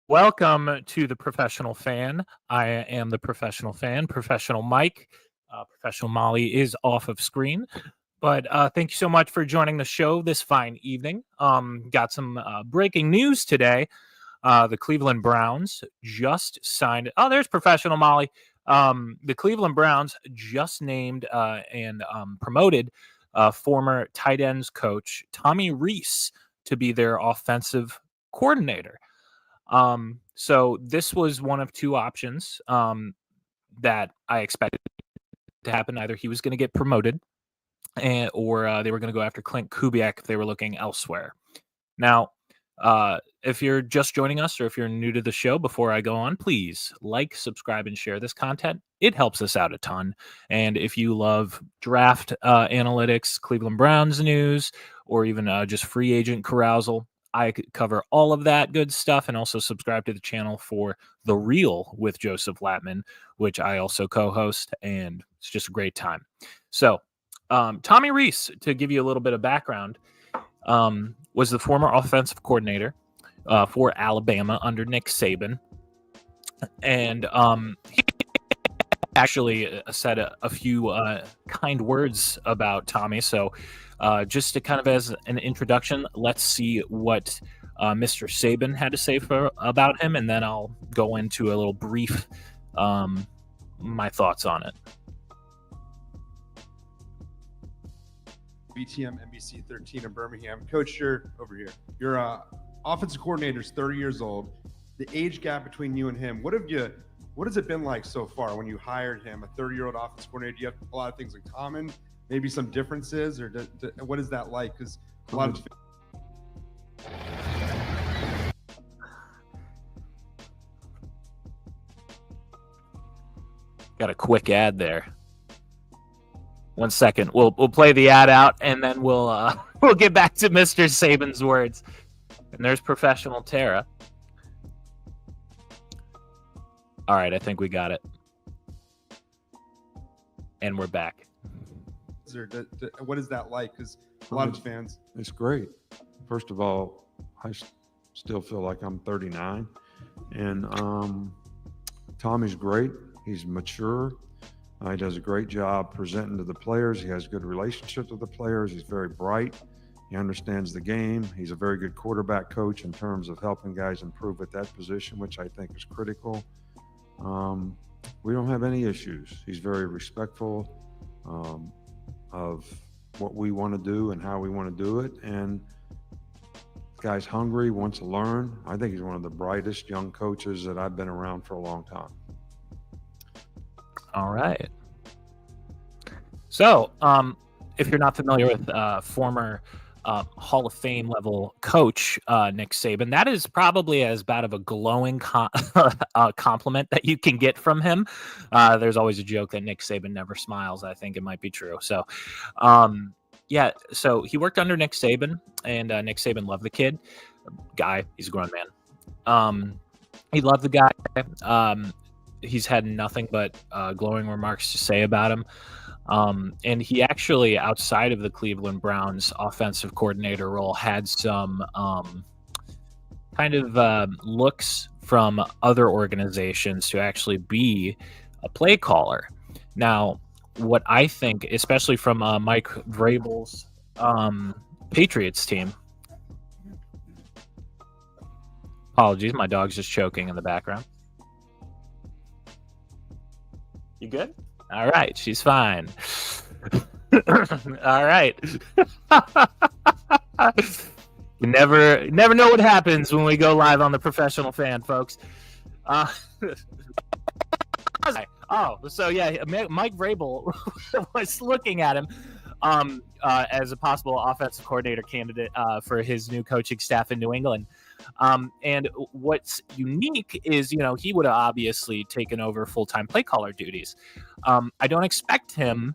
Welcome to the Professional Fan. I am the Professional Fan. Professional Mike, Professional Molly is off of screen, but thank you so much for joining the show this fine evening. Got some breaking news today. The Cleveland Browns just signed. Oh, there's Professional Molly. The Cleveland Browns just named and promoted former tight ends coach Tommy Rees to be their offensive coordinator. So this was one of two options that I expected to happen. Either he was going to get promoted, or they were going to go after Clint Kubiak if they were looking elsewhere. Now, if you're just joining us or if you're new to the show, before I go on, please like, subscribe, and share this content. It helps us out a ton. And if you love draft analytics, Cleveland Browns news, or even just free agent carousal, I cover all of that good stuff, and also subscribe to the channel for The Real with Joseph Latman, which I also co-host, and it's just a great time. So Tommy Rees, to give you a little bit of background, was the former offensive coordinator for Alabama under Nick Saban. And he actually said a few kind words about Tommy. So just to kind of as an introduction, let's see what Mr. Saban had to say about him, and then I'll go into a little brief my thoughts on it. BTM NBC 13 in Birmingham. Coach, you're over here. Your offensive coordinator is 30 years old. The age gap between you and him, what has it been like so far when you hired him, a 30-year-old offensive coordinator? Do you have a lot of things in common, maybe some differences, or what is that like? Because a lot of got a quick ad there. 1 second. We'll play the ad out, and then we'll get back to Mr. Saban's words. And there's Professional Tara. All right, I think we got it. And we're back. What is that like? Because a lot of fans. It's great. First of all, I still feel like I'm 39, and Tommy's great. He's mature. He does a great job presenting to the players. He has good relationships with the players. He's very bright. He understands the game. He's a very good quarterback coach in terms of helping guys improve at that position, which I think is critical. We don't have any issues. He's very respectful of what we want to do and how we want to do it. And the guy's hungry, wants to learn. I think he's one of the brightest young coaches that I've been around for a long time. All right. So, if you're not familiar with former Hall of Fame level coach Nick Saban, that is probably as bad of a glowing compliment that you can get from him. There's always a joke that Nick Saban never smiles. I think it might be true. So, yeah. So he worked under Nick Saban, and Nick Saban loved the kid. Guy, he's a grown man. He loved the guy. He's had nothing but glowing remarks to say about him. And he actually, outside of the Cleveland Browns offensive coordinator role, had some kind of looks from other organizations to actually be a play caller. Now, what I think, especially from Mike Vrabel's Patriots team. Apologies, my dog's just choking in the background. You good? All right, she's fine. All right. You never know what happens when we go live on the Professional Fan, folks. So yeah, Mike Vrabel was looking at him as a possible offensive coordinator candidate for his new coaching staff in New England. And what's unique is, he would have obviously taken over full-time play caller duties. I don't expect him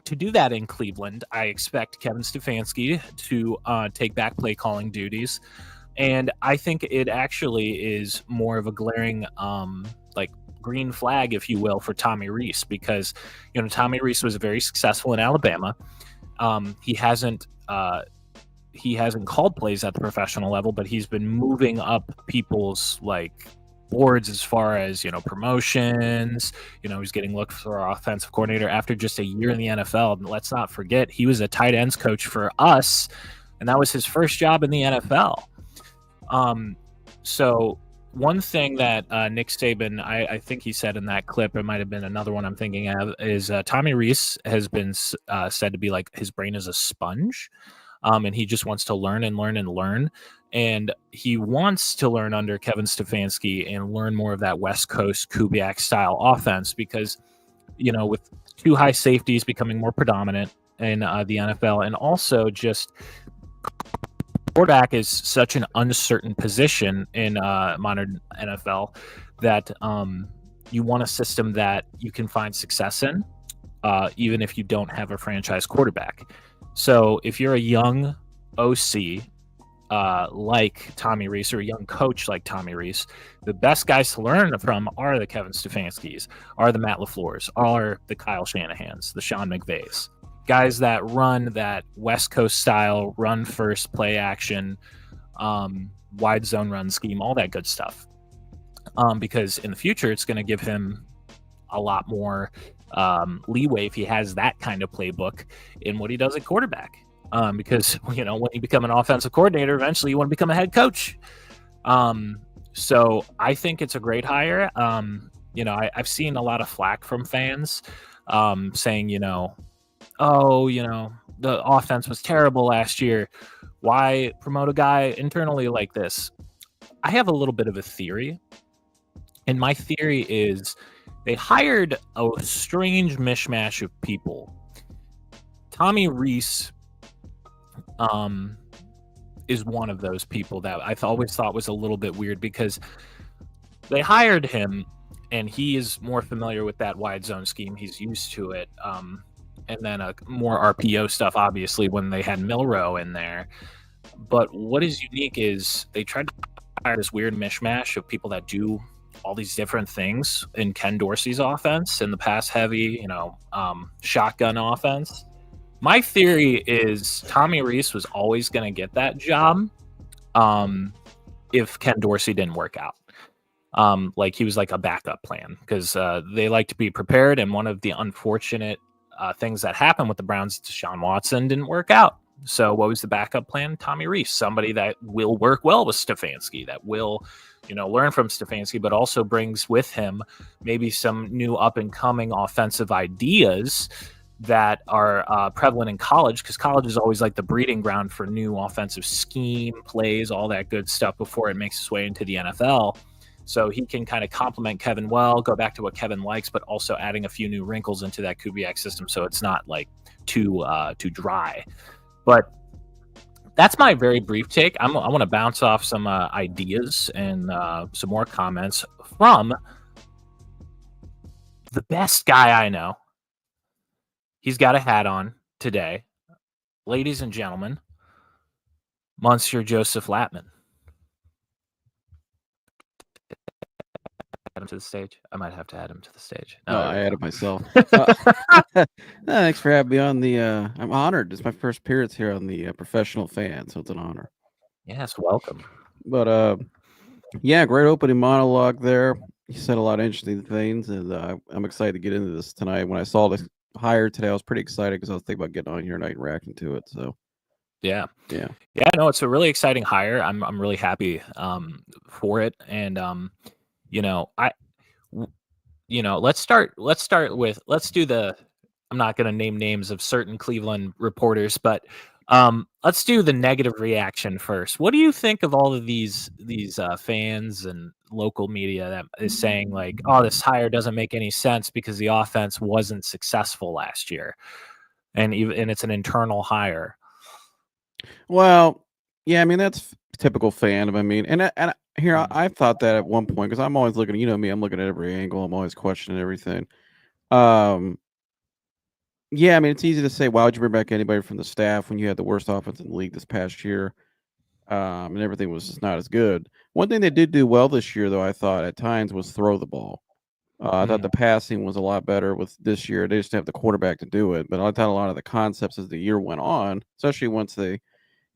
to do that in Cleveland. I expect Kevin Stefanski to take back play calling duties. And I think it actually is more of a glaring, green flag, if you will, for Tommy Rees, because, Tommy Rees was very successful in Alabama. He hasn't he hasn't called plays at the professional level, but he's been moving up people's like boards as far as, you know, promotions. You know, he's getting looked for our offensive coordinator after just a year in the NFL. And let's not forget, he was a tight ends coach for us, and that was his first job in the NFL. So one thing that Nick Saban, I think he said in that clip, it might have been another one I'm thinking of, is Tommy Rees has been said to be like his brain is a sponge. And he just wants to learn and learn and learn. And he wants to learn under Kevin Stefanski and learn more of that West Coast Kubiak style offense because, you know, with two high safeties becoming more predominant in the NFL, and also just quarterback is such an uncertain position in modern NFL that you want a system that you can find success in, even if you don't have a franchise quarterback. So if you're a young OC like Tommy Rees or a young coach like Tommy Rees, the best guys to learn from are the Kevin Stefanskis, are the Matt LaFleurs, are the Kyle Shanahans, the Sean McVays. Guys that run that West Coast style, run first, play action, wide zone run scheme, all that good stuff. Because in the future, it's going to give him a lot more leeway if he has that kind of playbook in what he does at quarterback. Because, you know, when you become an offensive coordinator, eventually you want to become a head coach. So I think it's a great hire. You know, I've seen a lot of flack from fans saying, you know, oh, you know, the offense was terrible last year. Why promote a guy internally like this? I have a little bit of a theory. And my theory is they hired a strange mishmash of people. Tommy Rees is one of those people that I've always thought was a little bit weird because they hired him and he is more familiar with that wide zone scheme. He's used to it. And then more RPO stuff, obviously, when they had Milroe in there. But what is unique is they tried to hire this weird mishmash of people that do all these different things in Ken Dorsey's offense, in the pass-heavy, you know, shotgun offense. My theory is Tommy Rees was always going to get that job if Ken Dorsey didn't work out. Like he was like a backup plan because they like to be prepared. And one of the unfortunate things that happened with the Browns, Deshaun Watson didn't work out. So what was the backup plan? Tommy Rees, somebody that will work well with Stefanski, that will, you know, learn from Stefanski, but also brings with him maybe some new up and coming offensive ideas that are prevalent in college, because college is always like the breeding ground for new offensive scheme, plays, all that good stuff before it makes its way into the NFL. So he can kind of complement Kevin well, go back to what Kevin likes, but also adding a few new wrinkles into that Kubiak system so it's not like too dry. But that's my very brief take. I want to bounce off some ideas and some more comments from the best guy I know. He's got a hat on today. Ladies and gentlemen, Monsieur Joseph Latman. Add him to the stage. I might have to add him to the stage. No, I added myself. Thanks for having me on the. I'm honored. It's my first appearance here on the Professional Fan, so it's an honor. Yes, welcome. But yeah, great opening monologue there. You said a lot of interesting things, and I'm excited to get into this tonight. When I saw this hire today, I was pretty excited because I was thinking about getting on here tonight and reacting to it. So yeah. Yeah. No, it's a really exciting hire. I'm really happy for it, and let's do the. I'm not going to name names of certain Cleveland reporters, but let's do the negative reaction first. What do you think of all of these fans and local media that is saying like, "Oh, this hire doesn't make any sense because the offense wasn't successful last year," and it's an internal hire? Well, yeah, I mean that's typical fandom. I mean, and here I thought that at one point because I'm always looking. You know me, I'm looking at every angle. I'm always questioning everything. Yeah, I mean it's easy to say, why would you bring back anybody from the staff when you had the worst offense in the league this past year, and everything was just not as good. One thing they did do well this year, though, I thought at times was throw the ball. I thought the passing was a lot better with this year. They just didn't have the quarterback to do it, but I thought a lot of the concepts as the year went on, especially once they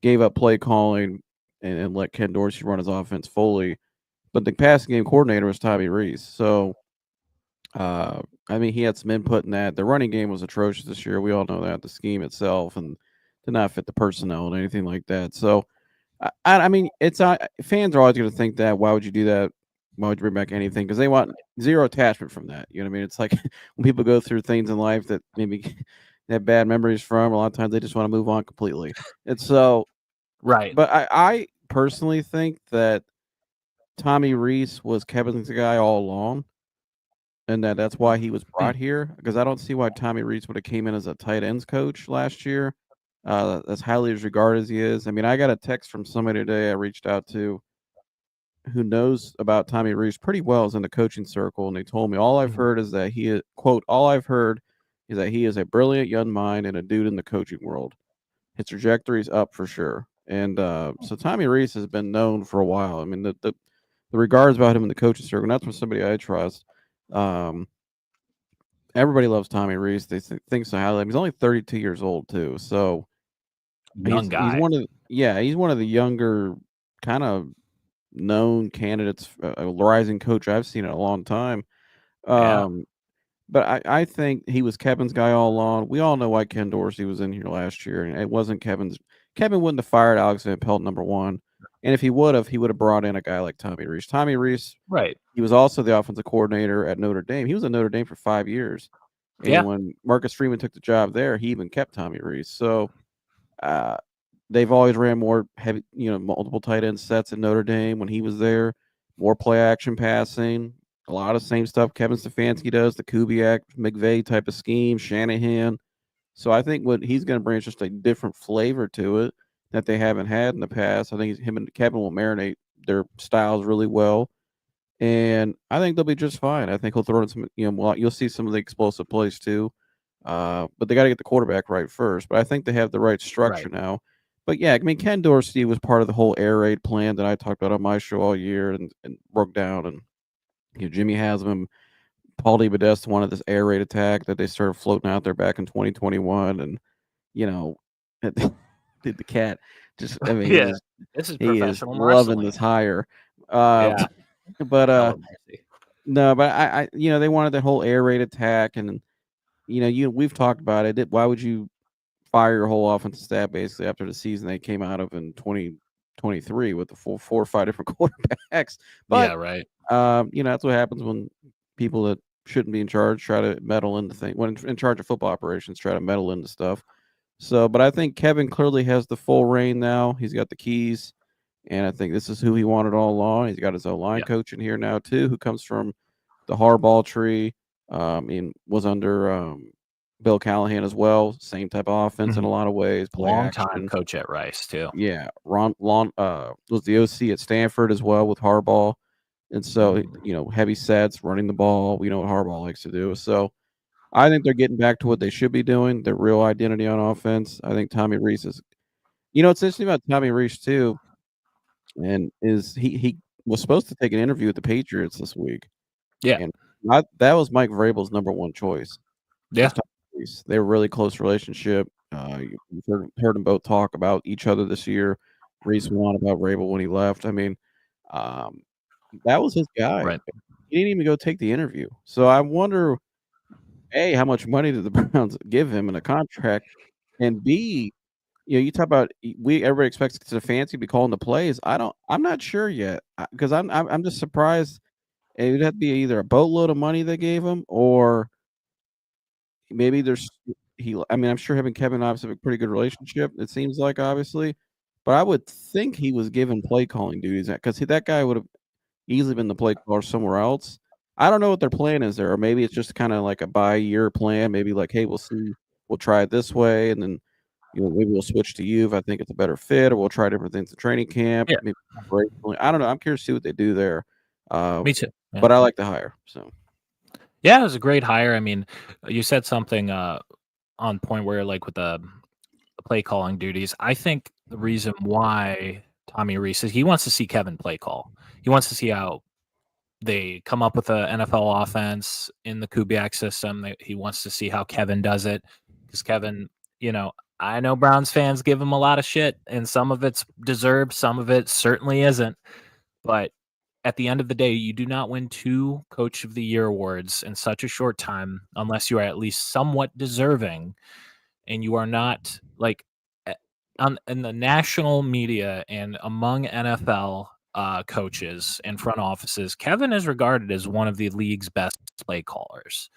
gave up play calling and let Ken Dorsey run his offense fully. But the passing game coordinator was Tommy Rees. So, I mean, he had some input in that. The running game was atrocious this year. We all know that. The scheme itself and did not fit the personnel and anything like that. So, I mean, it's fans are always going to think that. Why would you do that? Why would you bring back anything? Because they want zero attachment from that. You know what I mean? It's like when people go through things in life that maybe they have bad memories from. A lot of times they just want to move on completely. And so, Right. but I personally think that Tommy Rees was Kevin's guy all along, and that's why he was brought here. Because I don't see why Tommy Rees would have came in as a tight ends coach last year. As highly as regarded as he is. I mean, I got a text from somebody today I reached out to who knows about Tommy Rees pretty well, is in the coaching circle, and they told me all I've heard is that he is, quote, all I've heard is that he is a brilliant young mind and a dude in the coaching world. His trajectory is up for sure. And so Tommy Rees has been known for a while. I mean, the regards about him in the coaching circle, and that's from somebody I trust. Everybody loves Tommy Rees. They think so highly. He's only 32 years old too, so Young guy. he's one of he's one of the younger kind of known candidates, a rising coach I've seen in a long time. Yeah. But I think he was Kevin's guy all along. We all know why Ken Dorsey was in here last year, and it wasn't Kevin's. Kevin wouldn't have fired Alex Van Pelt, number one. And if he would have brought in a guy like Tommy Rees. Tommy Rees, Right. he was also the offensive coordinator at Notre Dame. He was at Notre Dame for 5 years. And Yeah. when Marcus Freeman took the job there, he even kept Tommy Rees. So they've always ran more heavy, multiple tight end sets at Notre Dame when he was there, more play action passing, a lot of same stuff Kevin Stefanski does, the Kubiak, McVay type of scheme, Shanahan. So I think what he's going to bring is just a different flavor to it that they haven't had in the past. I think him and Kevin will marinate their styles really well. And I think they'll be just fine. I think he'll throw in some, you'll see some of the explosive plays too. But they got to get the quarterback right first. But I think they have the right structure now. But yeah, I mean, Ken Dorsey was part of the whole air raid plan that I talked about on my show all year and broke down. And Jimmy Haslam, Paul DeBodesta wanted this air raid attack that they started floating out there back in 2021. And did the cat just? I mean, Yeah. This is he is professional loving wrestling. this hire. Yeah. But Hell of mercy. no, but I they wanted the whole air raid attack, and we've talked about it. Why would you fire your whole offensive staff basically after the season they came out of in 2023 with the full 4 or 5 different quarterbacks? But Yeah, right. that's what happens when people that shouldn't be in charge try to meddle into things. When in charge of football operations, try to meddle into stuff. So, but I think Kevin clearly has the full reign now. He's got the keys. And I think this is who he wanted all along. He's got his own line coach in here now too, who comes from the Harbaugh tree. And was under Bill Callahan as well. Same type of offense in a lot of ways. Long time coach at Rice too. Yeah, Ron was the OC at Stanford as well with Harbaugh, and so heavy sets, running the ball. We know what Harbaugh likes to do. So I think they're getting back to what they should be doing. Their real identity on offense. I think Tommy Rees is. It's interesting about Tommy Rees too. And he was supposed to take an interview with the Patriots this week. Yeah. And that was Mike Vrabel's number one choice. Yeah. They were really close relationship. You've heard them both talk about each other this year. Rees went on about Vrabel when he left. I mean, that was his guy. Right. He didn't even go take the interview. So I wonder, A, how much money did the Browns give him in a contract? And B, you talk about everybody expects Stefanski to be calling the plays. I'm not sure yet because I'm just surprised. It would have to be either a boatload of money they gave him, or maybe I'm sure him and Kevin obviously have a pretty good relationship. It seems like obviously, but I would think he was given play calling duties because that guy would have easily been the play caller somewhere else. I don't know what their plan is there, or maybe it's just kind of like a bi-year plan. Maybe like, hey, we'll see, we'll try it this way, and then. Maybe we'll switch to you if I think it's a better fit, or we'll try different things in training camp. Yeah. Maybe I don't know. I'm curious to see what they do there. Me too. Yeah. But I like the hire. So yeah, it was a great hire. I mean, you said something on point where like with the play calling duties. I think the reason why Tommy Rees is he wants to see Kevin play call. He wants to see how they come up with an NFL offense in the Kubiak system. He wants to see how Kevin does it because Kevin, I know Browns fans give him a lot of shit, and some of it's deserved, some of it certainly isn't. But at the end of the day, you do not win 2 Coach of the Year awards in such a short time unless you are at least somewhat deserving, and you are not like in the national media and among NFL coaches and front offices. Kevin is regarded as one of the league's best play callers.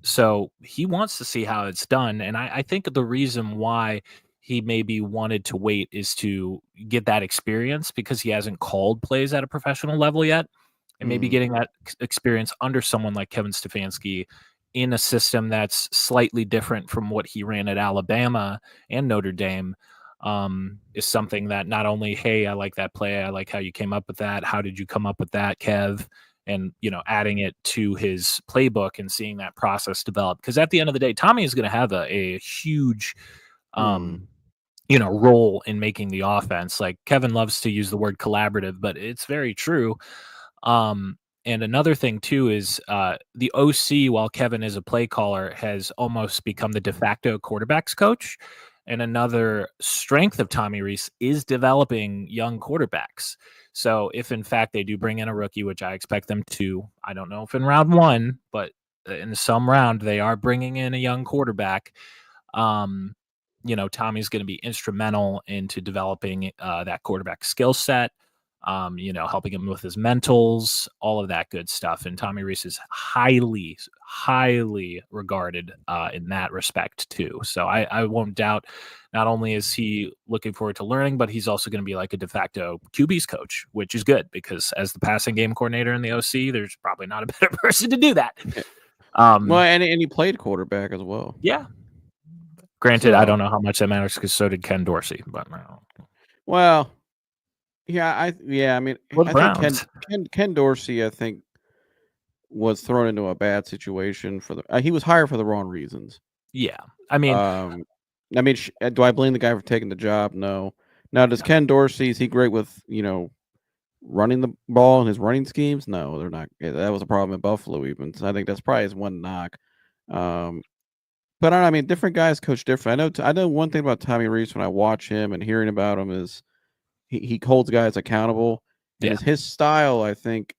So he wants to see how it's done. And I think the reason why he maybe wanted to wait is to get that experience because he hasn't called plays at a professional level yet. And maybe getting that experience under someone like Kevin Stefanski in a system that's slightly different from what he ran at Alabama and Notre Dame is something that not only, hey, I like that play. I like how you came up with that. How did you come up with that, Kev? And, adding it to his playbook and seeing that process develop. Because at the end of the day, Tommy is going to have a huge, role in making the offense. Like Kevin loves to use the word collaborative, but it's very true. And another thing too is the OC, while Kevin is a play caller, has almost become the de facto quarterbacks coach. And another strength of Tommy Rees is developing young quarterbacks. So if in fact they do bring in a rookie, which I expect them to, I don't know if in round 1, but in some round they are bringing in a young quarterback. Tommy's going to be instrumental into developing that quarterback skill set. Helping him with his mentals, all of that good stuff. And Tommy Rees is highly, highly regarded in that respect too. So I won't doubt not only is he looking forward to learning, but he's also going to be like a de facto QB's coach, which is good because as the passing game coordinator in the OC, there's probably not a better person to do that. Well, and he played quarterback as well. Yeah. Granted, I don't know how much that matters because so did Ken Dorsey, but well. I mean, I think Ken Dorsey, I think, was thrown into a bad situation for he was hired for the wrong reasons. Yeah, I mean, do I blame the guy for taking the job? No. Now, does Ken Dorsey, is he great with running the ball and his running schemes? No, they're not. Yeah, that was a problem in Buffalo even. So I think that's probably his one knock. But I don't know, I mean, different guys coach different. I know one thing about Tommy Rees when I watch him and hearing about him is he holds guys accountable, and it's his style. I think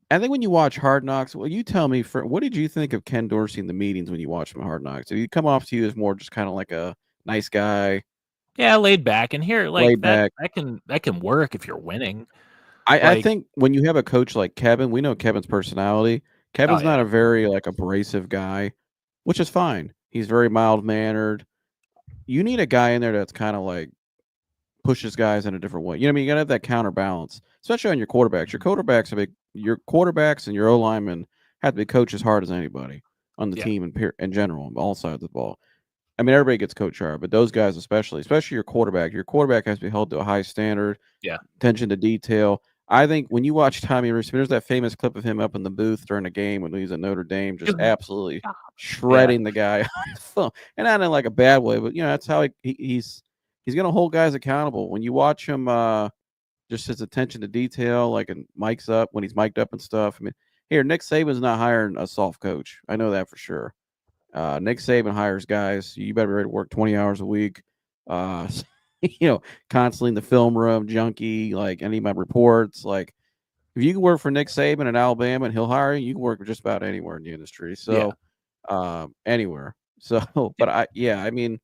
when you watch Hard Knocks, well, you tell me, what did you think of Ken Dorsey in the meetings when you watch him at Hard Knocks? Did he come off to you as more just kind of like a nice guy? Yeah, laid back, and here, like that can work if you're winning. I think when you have a coach like Kevin, we know Kevin's personality. Kevin's not a very abrasive guy, which is fine. He's very mild mannered. You need a guy in there that's kind of like pushes guys in a different way. You know what I mean? You gotta have that counterbalance, especially on your quarterbacks. Your quarterbacks and your O linemen have to be coached as hard as anybody on the team in general, on all sides of the ball. I mean, everybody gets coached hard, but those guys especially your quarterback. Your quarterback has to be held to a high standard. Yeah, attention to detail. I think when you watch Tommy Rees, there's that famous clip of him up in the booth during a game when he was at Notre Dame, just absolutely shredding the guy on the phone, and not in like a bad way, but that's how he's going to hold guys accountable. When you watch him, just his attention to detail, like and mic'd up when he's mic'd up and stuff. I mean, here Nick Saban's not hiring a soft coach. I know that for sure. Nick Saban hires guys. You better be ready to work 20 hours a week. Constantly in the film room, junkie, like any of my reports. Like, if you can work for Nick Saban in Alabama and he'll hire you, can work just about anywhere in the industry. So, anywhere. So, but I mean,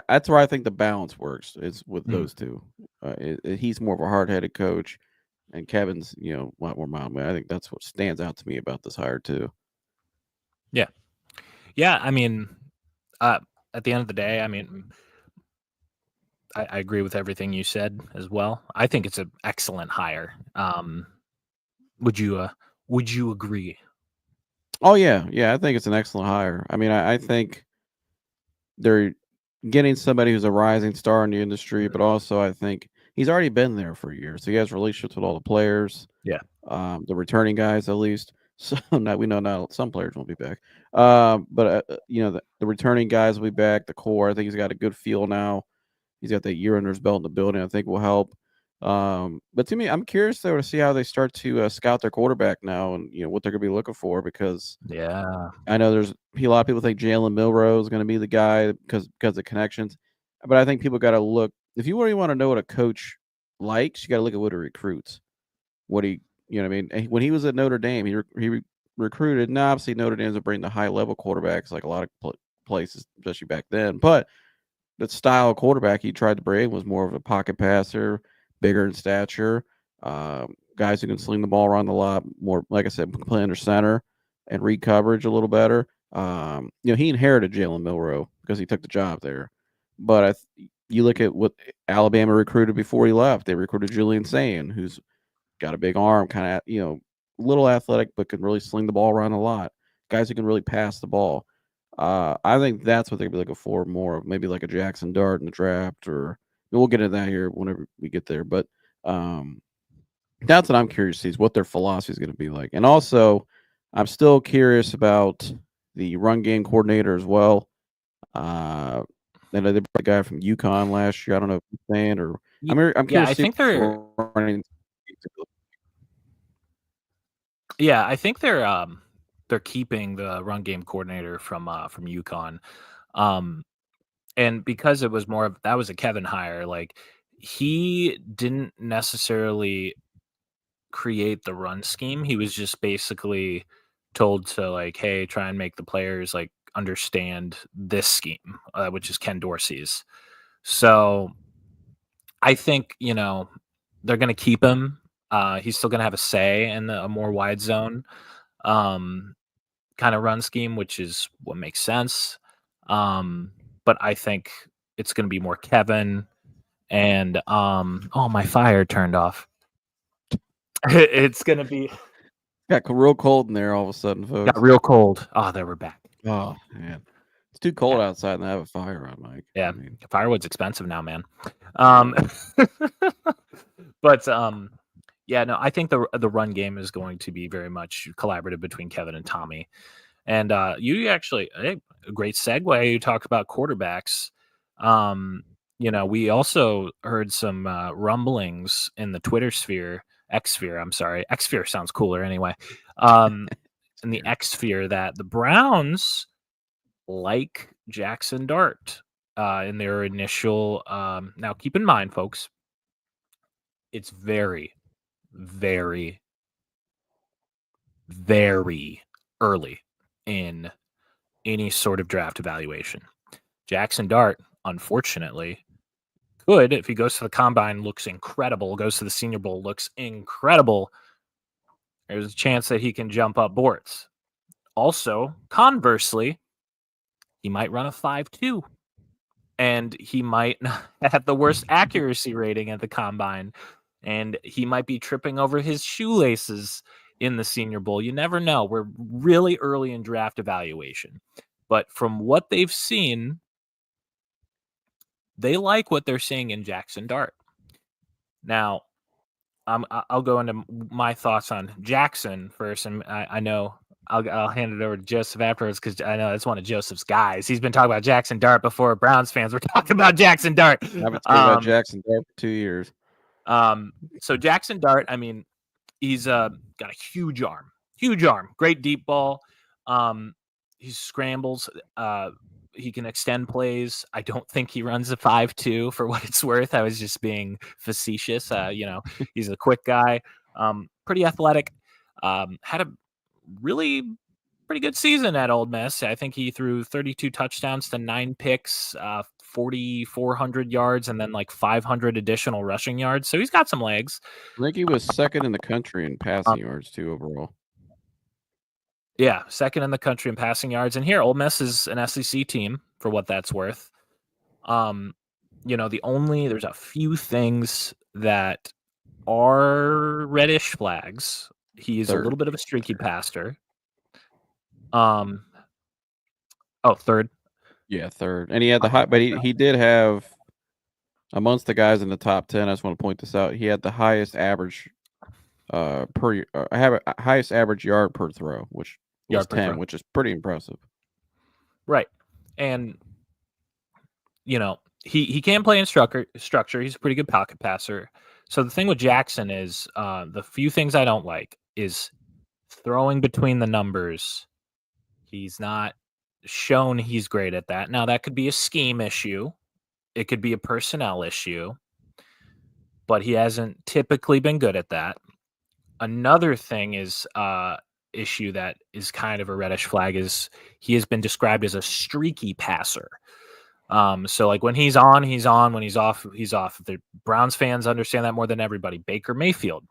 that's where I think the balance works is with those two. He's more of a hard-headed coach, and Kevin's, a lot more mild. I think that's what stands out to me about this hire too. Yeah. I mean, at the end of the day, I mean, I agree with everything you said as well. I think it's an excellent hire. Would you agree? Oh yeah, I think it's an excellent hire. I mean, I think they're getting somebody who's a rising star in the industry, but also I think he's already been there for a year, so he has relationships with all the players. Yeah, the returning guys at least. So now we know now some players won't be back, but the returning guys will be back. The core, I think he's got a good feel now. He's got that year under his belt in the building. I think will help. But to me, I'm curious though to see how they start to scout their quarterback now, and what they're going to be looking for, because Yeah. I know there's a lot of people think Jalen Milroe is going to be the guy because of connections, but I think people got to look, if you really want to know what a coach likes, you got to look at what he recruits. What he, what I mean? When he was at Notre Dame, he recruited. Now, obviously, Notre Dame's bringing the high level quarterbacks like a lot of places, especially back then. But the style of quarterback he tried to bring was more of a pocket passer, bigger in stature, guys who can sling the ball around a lot more. Like I said, play under center and read coverage a little better. He inherited Jalen Milroe because he took the job there. But you look at what Alabama recruited before he left. They recruited Julian Sayin, who's got a big arm, kind of, little athletic, but can really sling the ball around a lot. Guys who can really pass the ball. I think that's what they'd be looking for more of, maybe like a Jackson Dart in the draft, or we'll get into that here whenever we get there. But that's what I'm curious to see, is what their philosophy is going to be like. And also, I'm still curious about the run game coordinator as well. They brought a guy from UConn last year. I don't know if you're saying, or I'm curious I to see think they're running. Yeah, I think they're keeping the run game coordinator from UConn. And because it was that was a Kevin hire, like he didn't necessarily create the run scheme. He was just basically told to, like, hey, try and make the players like understand this scheme, which is Ken Dorsey's. So I think, they're going to keep him. He's still going to have a say in a more wide zone kind of run scheme, which is what makes sense. But I think it's going to be more Kevin. And oh, my fire turned off. It's going to be Got real cold in there all of a sudden, folks. got real cold. Oh, there we're back. Oh man, it's too cold Yeah. outside, and I have a fire on, Mike. Yeah, I mean, firewood's expensive now, man. But yeah, no, I think the run game is going to be very much collaborative between Kevin and Tommy. And you actually, a great segue. You talk about quarterbacks. We also heard some rumblings in the Twitter sphere, X sphere. I'm sorry, X sphere sounds cooler anyway. In the X sphere, that the Browns like Jackson Dart in their initial. Now, keep in mind, folks, it's very, very, very early in any sort of draft evaluation. Jackson Dart, unfortunately, could, if he goes to the combine, looks incredible, goes to the Senior Bowl, looks incredible, there's a chance that he can jump up boards. Also, conversely, he might run a 5.2, and he might have the worst accuracy rating at the combine, and he might be tripping over his shoelaces in the Senior Bowl. You never know. We're really early in draft evaluation. But from what they've seen, they like what they're seeing in Jackson Dart. Now, I'll go into my thoughts on Jackson first, and I know I'll hand it over to Joseph afterwards, because I know that's one of Joseph's guys. He's been talking about Jackson Dart before Browns fans were talking about Jackson Dart. I haven't talked about Jackson Dart for 2 years. So Jackson Dart, I mean, he's got a huge arm, great deep ball. He scrambles. He can extend plays. I don't think he runs a 5.2 for what it's worth. I was just being facetious. He's a quick guy, pretty athletic. Had a really pretty good season at Ole Miss. I think he threw 32 touchdowns to 9 picks, 4,400 yards, and then like 500 additional rushing yards. So he's got some legs. I think he was second in the country in passing yards too overall. Yeah, second in the country in passing yards. And here, Ole Miss is an SEC team, for what that's worth. There's a few things that are reddish flags. He's a little bit of a streaky passer. Third. Yeah, third. And he had the high, but he did have, amongst the guys in the top 10, I just want to point this out, he had the highest average highest average yard per throw, which was 10, which is pretty impressive. Right. And he can play in structure. He's a pretty good pocket passer. So the thing with Jackson is the few things I don't like is throwing between the numbers. He's not shown he's great at that. Now, that could be a scheme issue. It could be a personnel issue, but he hasn't typically been good at that. Another thing is issue that is kind of a reddish flag is he has been described as a streaky passer. So like when he's on, he's on. When he's off, he's off. The Browns fans understand that more than everybody. Baker Mayfield,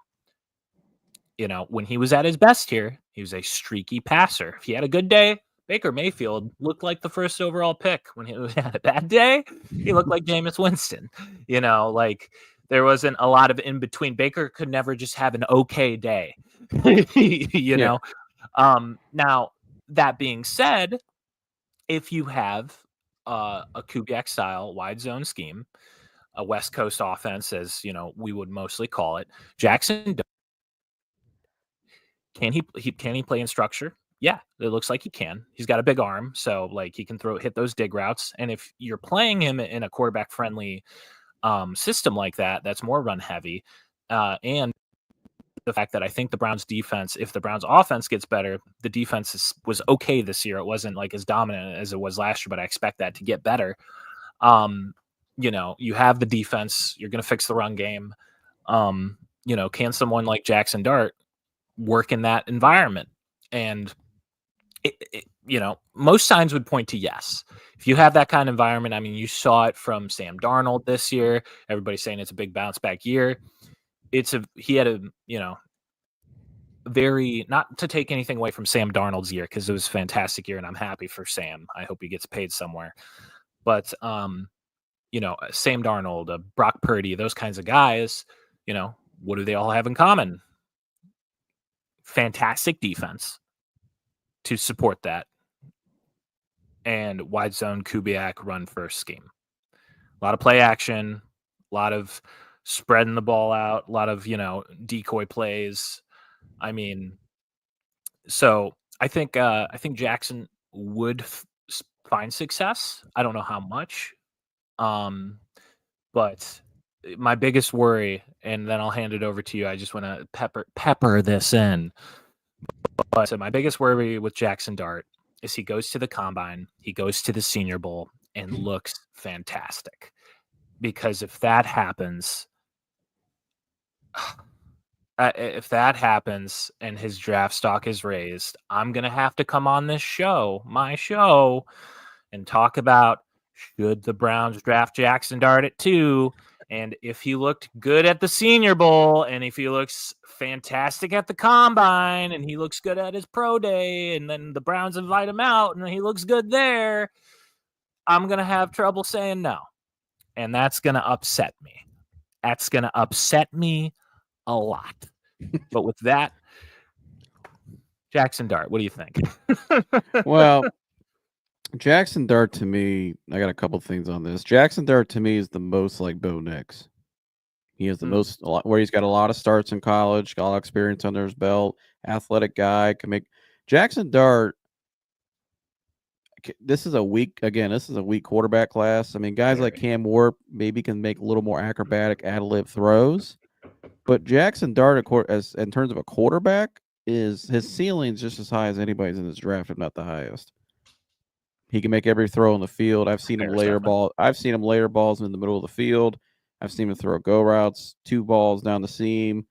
when he was at his best here, he was a streaky passer. If he had a good day, Baker Mayfield looked like the first overall pick. When he had a bad day, he looked like Jameis Winston. Like there wasn't a lot of in between. Baker could never just have an okay day. Know. Now that being said, if you have a Kubiak style wide zone scheme, a West Coast offense, as we would mostly call it, Jackson. Can he play in structure? Yeah, it looks like he can. He's got a big arm, so like he can hit those dig routes. And if you're playing him in a quarterback friendly system like that, that's more run heavy, and the fact that I think the Browns defense, if the Browns offense gets better, the defense was okay this year. It wasn't like as dominant as it was last year, but I expect that to get better. You have the defense, you're going to fix the run game. Can someone like Jackson Dart work in that environment? And most signs would point to yes. If you have that kind of environment, I mean, you saw it from Sam Darnold this year. Everybody's saying it's a big bounce back year. He had a very, not to take anything away from Sam Darnold's year, because it was a fantastic year and I'm happy for Sam. I hope he gets paid somewhere. But Sam Darnold, Brock Purdy, those kinds of guys, what do they all have in common? Fantastic defense to support that, and wide zone Kubiak run first scheme. A lot of play action, a lot of spreading the ball out, a lot of decoy plays. I mean, so I think Jackson would find success. I don't know how much, but my biggest worry, and then I'll hand it over to you. I just want to pepper this in. But so my biggest worry with Jackson Dart is he goes to the combine, he goes to the Senior Bowl, and looks fantastic. Because if that happens, and his draft stock is raised, I'm going to have to come on this show, my show, and talk about should the Browns draft Jackson Dart at 2, and if he looked good at the Senior Bowl, and if he looks fantastic at the combine, and he looks good at his pro day, and then the Browns invite him out, and he looks good there, I'm going to have trouble saying no. And that's going to upset me. That's going to upset me a lot. But with that, Jackson Dart, what do you think? Well, Jackson Dart to me, I got a couple things on this. Jackson Dart to me is the most like Bo Nix. He has the most, where he's got a lot of starts in college, got a lot of experience under his belt, athletic guy, can make. Jackson Dart, this is a weak quarterback class. I mean, guys like Cam Warp maybe can make a little more acrobatic ad-lib throws, but Jackson Dart, as in terms of a quarterback, his ceiling's just as high as anybody's in this draft, if not the highest. He can make every throw on the field. I've seen him layer balls in the middle of the field. I've seen him throw go routes, 2 balls down the seam,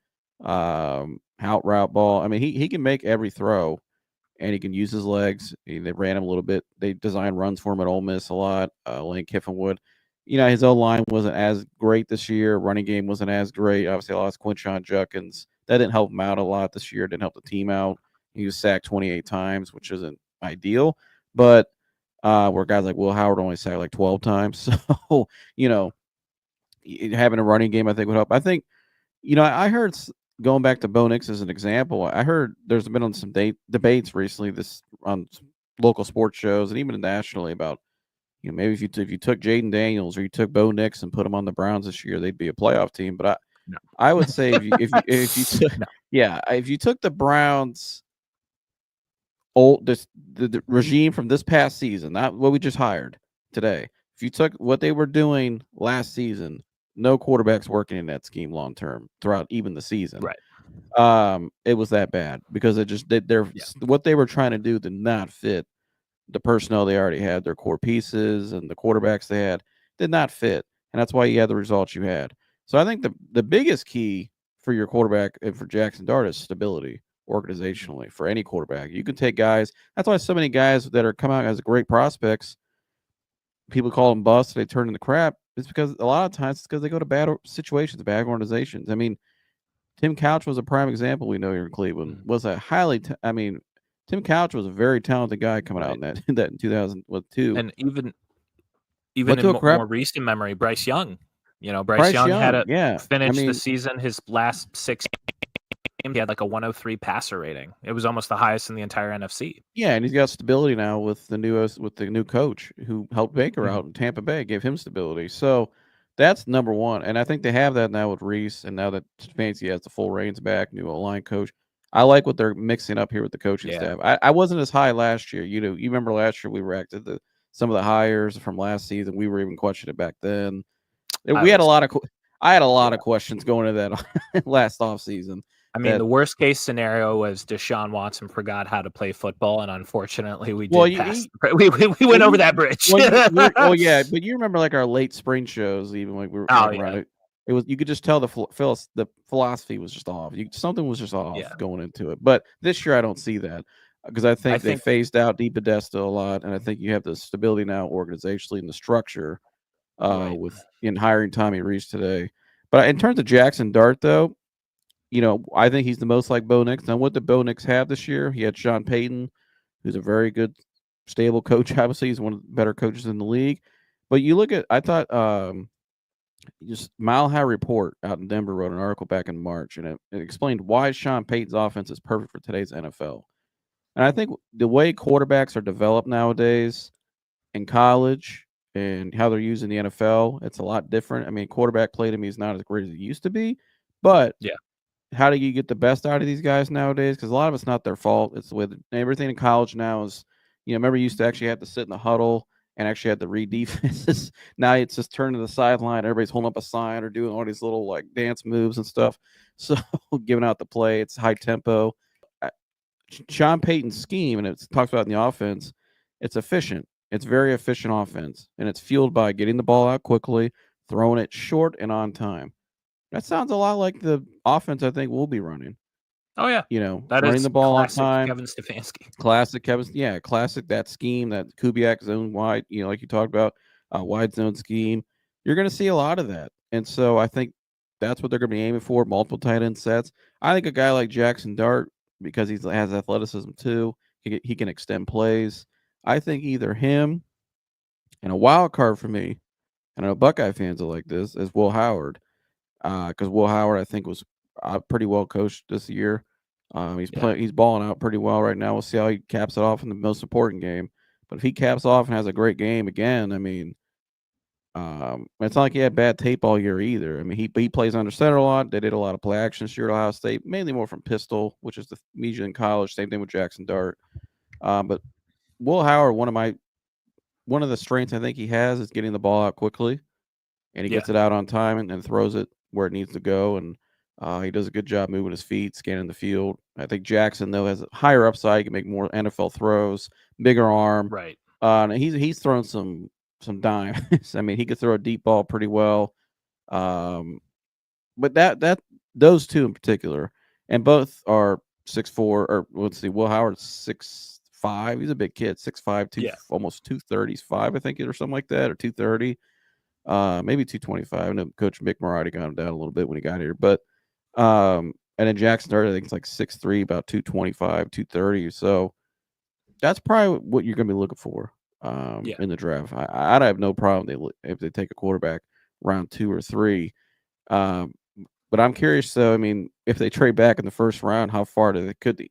out route ball. I mean, he can make every throw, and he can use his legs. They ran him a little bit. They designed runs for him at Ole Miss a lot. Lane Kiffin would. His O-line wasn't as great this year. Running game wasn't as great. Obviously, I lost Quinshon Judkins. That didn't help him out a lot this year. Didn't help the team out. He was sacked 28 times, which isn't ideal. But where guys like Will Howard only sacked like 12 times. So, having a running game, I think, would help. I think, I heard, going back to Bo Nix as an example, I heard there's been on some debates recently on local sports shows and even nationally about, maybe if you took Jaden Daniels or you took Bo Nix and put him on the Browns this year, they'd be a playoff team. But I would say if you took the Browns the regime from this past season, not what we just hired today. If you took what they were doing last season no quarterbacks working in that scheme long term throughout even the season. Right. It was that bad because it just they're Yeah. what they were trying to do did not fit the personnel they already had, their core pieces and the quarterbacks they had did not fit, and that's why you had the results you had. So I think the biggest key for your quarterback and for Jackson Dart is stability organizationally for any quarterback. You can take guys. That's why so many guys that are come out as great prospects, people call them busts. They turn into crap. It's because a lot of times it's because they go to bad situations, bad organizations. I mean, Tim Couch was a prime example. We know here in Cleveland was a highly. Tim Couch was a very talented guy coming out in Right. that in 2002. And even Went to in a crap. more recent memory, Bryce Young. Bryce Bryce Young had Young, a yeah. I finished the mean, season, his last 6 games, he had like a 103 passer rating. It was almost the highest in the entire NFC. yeah, and he's got stability now with the new coach who helped Baker Mhm. out in Tampa Bay, gave him stability. So that's number one, and I think they have that now with Rees, and now that Fancy has the full reins back, new line coach. I like what they're mixing up here with the coaching Yeah. staff. I wasn't as high last year. You remember last year we reacted to some of the hires from last season. We were even questioning it back then. We had a lot of I had a lot of questions going into that last offseason. I mean, the worst case scenario was Deshaun Watson forgot how to play football, and unfortunately, we did pass. We went over that bridge. Oh yeah, but you remember like our late spring shows, even like we were around it. It was you could just tell the philosophy was just off. Something was just off going into it. But this year I don't see that because I think they phased out Deep Podesta a lot, and I think you have the stability now organizationally and the structure with in hiring Tommy Rees today. But in terms of Jackson Dart, though, I think he's the most like Bo Nix. Now, what did Bo Nix have this year? He had Sean Payton, who's a very good, stable coach. Obviously, he's one of the better coaches in the league. But you look at, I thought, just Mile High Report out in Denver wrote an article back in March, and it explained why Sean Payton's offense is perfect for today's NFL. And I think the way quarterbacks are developed nowadays in college and how they're used in the NFL, it's a lot different. I mean, quarterback play to me is not as great as it used to be, but how do you get the best out of these guys nowadays? Because a lot of it's not their fault. It's the way everything in college now is, remember you used to actually have to sit in the huddle and actually had to read defenses. Now it's just turn to the sideline. Everybody's holding up a sign or doing all these little like dance moves and stuff. So giving out the play, it's high tempo. Sean Payton's scheme, and it talks about in the offense, it's efficient. It's very efficient offense, and it's fueled by getting the ball out quickly, throwing it short and on time. That sounds a lot like the offense I think we'll be running. Oh yeah, that running is the ball on classic time. Kevin Stefanski. Classic Kevin, classic that scheme, that Kubiak zone wide, like you talked about, wide zone scheme. You're going to see a lot of that, and so I think that's what they're going to be aiming for. Multiple tight end sets. I think a guy like Jackson Dart, because he has athleticism too, he can extend plays. I think either him and a wild card for me, and I know Buckeye fans are like this, is Will Howard. Because Will Howard, I think, was pretty well coached this year. He's balling out pretty well right now. We'll see how he caps it off in the most important game. But if he caps off and has a great game again, I mean, it's not like he had bad tape all year either. I mean, he plays under center a lot. They did a lot of play action here at Ohio State, mainly more from pistol, which is the media in college. Same thing with Jackson Dart. But Will Howard, one of the strengths I think he has is getting the ball out quickly, and he gets it out on time and throws it where it needs to go, and he does a good job moving his feet, scanning the field. I think Jackson, though, has a higher upside. He can make more NFL throws, bigger arm. Right. And he's thrown some dimes. I mean, he could throw a deep ball pretty well. But those two in particular, and both are 6'4", or let's see, Will Howard's 6'5". He's a big kid, 6'5", almost 230s, 5, I think, or something like that, or 230. Maybe 225. I know Coach Mick Marotti got him down a little bit when he got here, but and then Jackson Dart, I think it's like 6'3", about 225, 230. So that's probably what you're going to be looking for in the draft. I'd have no problem if they take a quarterback round 2 or 3. But I'm curious, though. I mean, if they trade back in the first round, how far could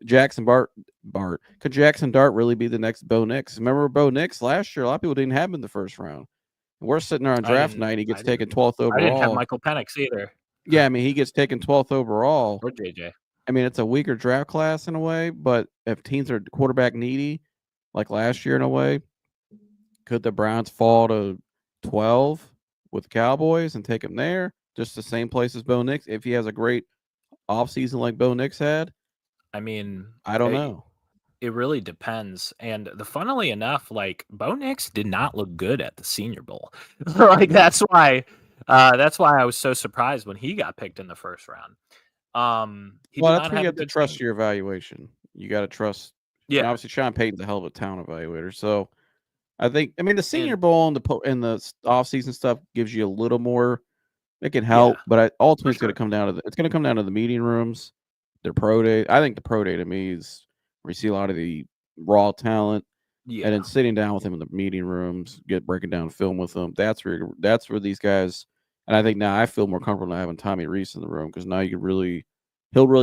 Jackson Dart really be the next Bo Nix? Remember Bo Nix last year? A lot of people didn't have him in the first round. We're sitting there on draft night. He gets taken 12th overall. I didn't have Michael Penix either. Yeah, I mean, he gets taken 12th overall. Or JJ. I mean, it's a weaker draft class in a way, but if teams are quarterback needy, like last year in a way, could the Browns fall to 12 with the Cowboys and take him there, just the same place as Bo Nix. If he has a great offseason like Bo Nix had, I mean, I don't know. It really depends. And funnily enough, like Bo Nix did not look good at the Senior Bowl. Like that's why I was so surprised when he got picked in the first round. He Well, did that's not where you have a have to good trust Senior- your evaluation. You got to trust. And Yeah, obviously, Sean Payton's a hell of a talent evaluator. So I mean, the Senior And- Bowl and the offseason stuff gives you a little more. It can Yeah, help, but ultimately, it's sure. going to come down to it's going to come down to the meeting rooms, their pro day. I think the pro day to me is where you see a lot of the raw talent, yeah, and then sitting down with them in the meeting rooms, breaking down film with them. That's where these guys. And I think now I feel more comfortable having Tommy Rees in the room because now he'll really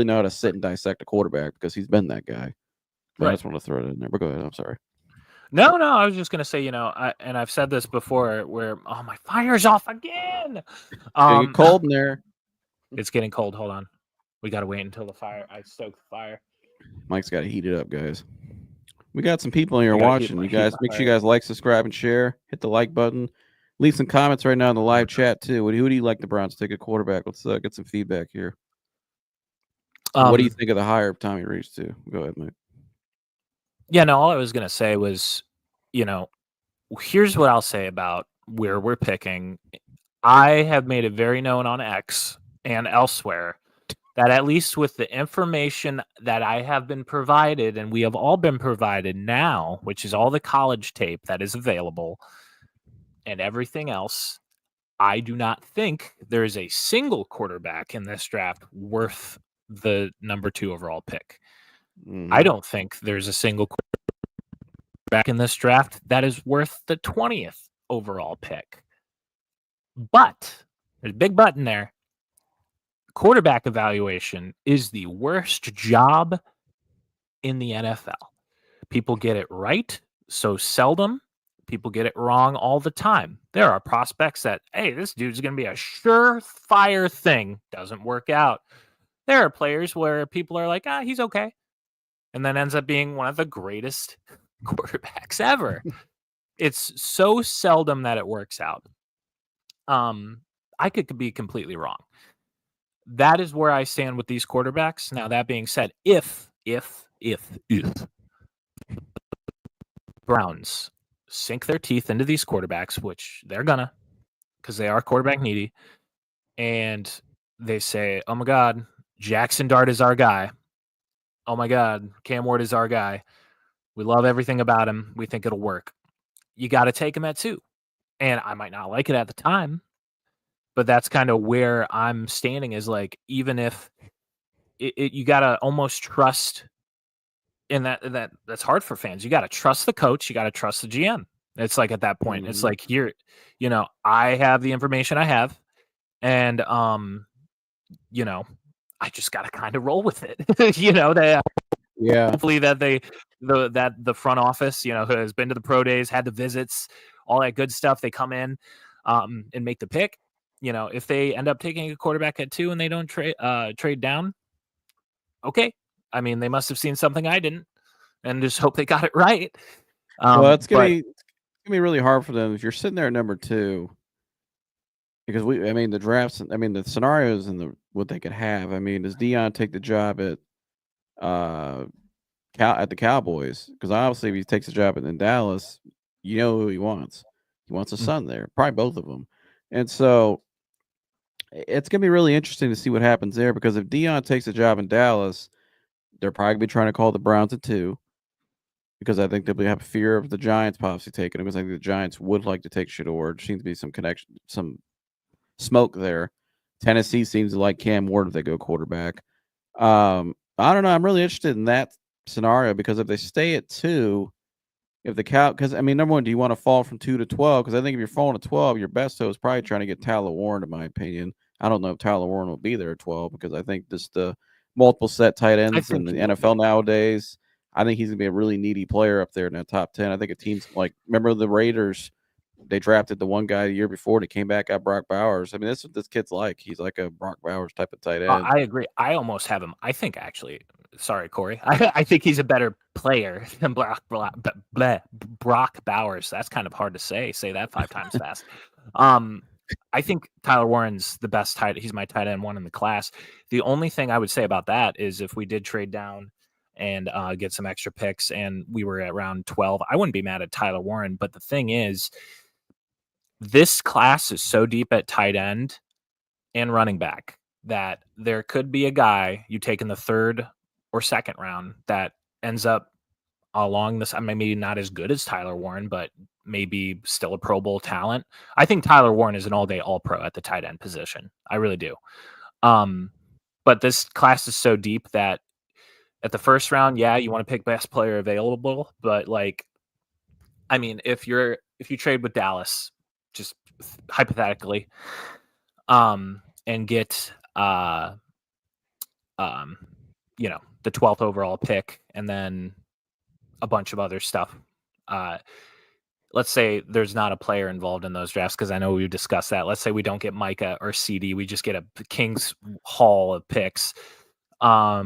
know how to sit and dissect a quarterback because he's been that guy. But I right. just want to throw it in there. But go ahead. I'm sorry. No, I was just gonna say, and I've said this before, where my fire's off again. Getting cold in there. It's getting cold. Hold on, we gotta wait until I stoke the fire. Mike's got to heat it up, guys. We got some people here I gotta heat watching. my- You heat guys, my make sure you fire. guys like, subscribe, and share. Hit the like button. Leave some comments right now in the live chat too. Who do you like the Browns to take a quarterback? Let's get some feedback here. What do you think of the hire of Tommy Rees too? Go ahead, Mike. Yeah, no, all I was gonna say was, here's what I'll say about where we're picking. I have made it very known on X and elsewhere that at least with the information that I have been provided, and we have all been provided now, which is all the college tape that is available and everything else, I do not think there is a single quarterback in this draft worth the number 2 overall pick. I don't think there's a single quarterback in this draft that is worth the 20th overall pick. But there's a big but in there. Quarterback evaluation is the worst job in the NFL. People get it right so seldom. People get it wrong all the time. There are prospects that, hey, this dude's going to be a surefire thing. Doesn't work out. There are players where people are like, he's okay. And then ends up being one of the greatest quarterbacks ever. It's so seldom that it works out. I could be completely wrong. That is where I stand with these quarterbacks. Now, that being said, if Browns sink their teeth into these quarterbacks, which they're gonna, because they are quarterback needy, and they say, oh my God, Jackson Dart is our guy. Oh my God, Cam Ward is our guy. We love everything about him. We think it'll work. You got to take him at 2. And I might not like it at the time, but that's kind of where I'm standing is like, even if you got to almost trust in that's hard for fans. You got to trust the coach. You got to trust the GM. It's like at that point, it's like I have the information I have, and I just got to kind of roll with it. Hopefully that the front office, who has been to the pro days, had the visits, all that good stuff, they come in and make the pick. If they end up taking a quarterback at 2 and they don't trade down, okay. I mean, they must have seen something I didn't, and just hope they got it right. Well, it's gonna be really hard for them if you're sitting there at number 2, because the drafts, the scenarios and what they could have. Does Dion take the job at the Cowboys? Because obviously, if he takes the job in Dallas, you know who he wants. He wants a son there, probably both of them, and so it's gonna be really interesting to see what happens there. Because if Dion takes a job in Dallas, they're probably gonna be trying to call the Browns at 2. Because I think they'll have fear of the Giants possibly taking him. Because I think the Giants would like to take Shador. There seems to be some connection, some smoke there. Tennessee seems to like Cam Ward if they go quarterback. I don't know. I'm really interested in that scenario because if they stay at 2, because number one, do you want to fall from 2 to 12? Because I think if you're falling to 12, your best hope is probably trying to get Tyler Warren, in my opinion. I don't know if Tyler Warren will be there at 12 because I think just the multiple set tight ends in the NFL nowadays. I think he's going to be a really needy player up there in that top 10. I think a team's like, remember the Raiders? They drafted the one guy the year before and he came back at Brock Bowers. That's what this kid's like. He's like a Brock Bowers type of tight end. I agree. I almost have him. I think actually, sorry, Corey. I think he's a better player than Brock Bowers. That's kind of hard to say. Say that 5 times fast. I think Tyler Warren's the best tight. He's my tight end one in the class. The only thing I would say about that is if we did trade down and get some extra picks and we were at round 12, I wouldn't be mad at Tyler Warren. But the thing is, this class is so deep at tight end and running back that there could be a guy you take in the third or second round that ends up along this. I mean, maybe not as good as Tyler Warren, but maybe still a Pro Bowl talent. I think Tyler Warren is an all-day All-Pro at the tight end position. I really do. But this class is so deep that at the first round, yeah, you want to pick best player available, but like, I mean, if you trade with Dallas, just hypothetically, and get the 12th overall pick and then a bunch of other stuff. Let's say there's not a player involved in those drafts because I know we've discussed that. Let's say we don't get Micah or CD, we just get a King's Haul of picks. I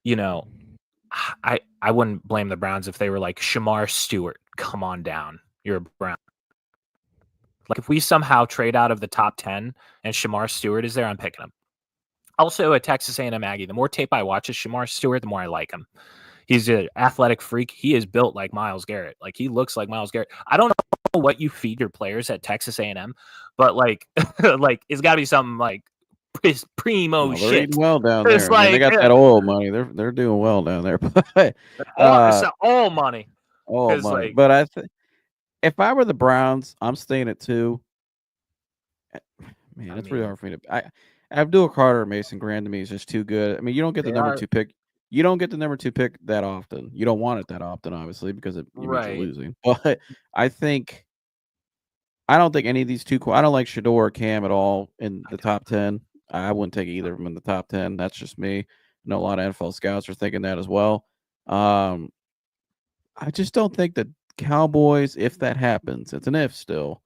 wouldn't blame the Browns if they were like Shamar Stewart, come on down, you're a Brown. Like if we somehow trade out of the top 10 and Shamar Stewart is there, I'm picking him. Also, a Texas A&M Aggie. The more tape I watch of Shamar Stewart, the more I like him. He's an athletic freak. He is built like Myles Garrett. Like he looks like Myles Garrett. I don't know what you feed your players at Texas A&M, but like, it's got to be something like primo they're shit. eating well down It's there. I mean, they like, got that oil money. They're doing well down there. But all money. All money. Like, but if I were the Browns, I'm staying at 2. Man, it's really hard for me to. Abdul Carter or Mason Graham to me is just too good. I mean, you don't get the number 2 pick. You don't get the number 2 pick that often. You don't want it that often, obviously, because it means you're losing. But I don't think any of these two. I don't like Shador or Cam at all in the top 10. I wouldn't take either of them in the top 10. That's just me. I know a lot of NFL scouts are thinking that as well. I just don't think that Cowboys, if that happens, it's an if still.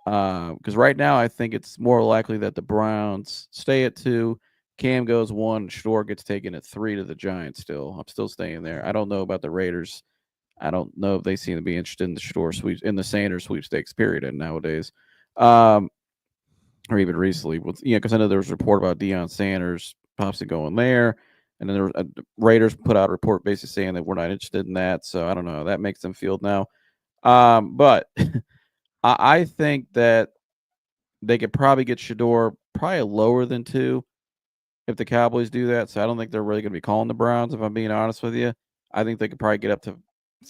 Because right now I think it's more likely that the Browns stay at 2, Cam goes 1, Shador gets taken at 3 to the Giants still. I'm still staying there. I don't know about the Raiders. I don't know if they seem to be interested in the Shador sweeps in the Sanders sweepstakes period nowadays. Or even recently. Because I know there was a report about Deion Sanders possibly going there. And then the Raiders put out a report basically saying that we're not interested in that. So I don't know. That makes them field now. But I think that they could probably get Shador probably lower than 2 if the Cowboys do that. So I don't think they're really going to be calling the Browns, if I'm being honest with you. I think they could probably get up to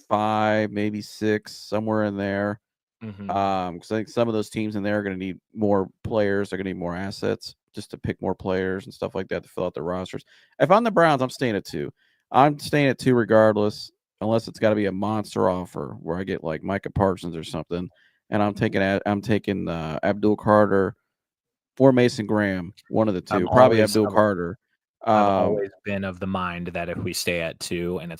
5, maybe 6, somewhere in there. Because I think some of those teams in there are going to need more players. They're going to need more assets just to pick more players and stuff like that to fill out their rosters. If I'm the Browns, I'm staying at 2. I'm staying at 2 regardless, unless it's got to be a monster offer where I get like Micah Parsons or something. And I'm taking Abdul Carter or Mason Graham, one of the two. Probably Abdul Carter. I've always been of the mind that if we stay at 2 and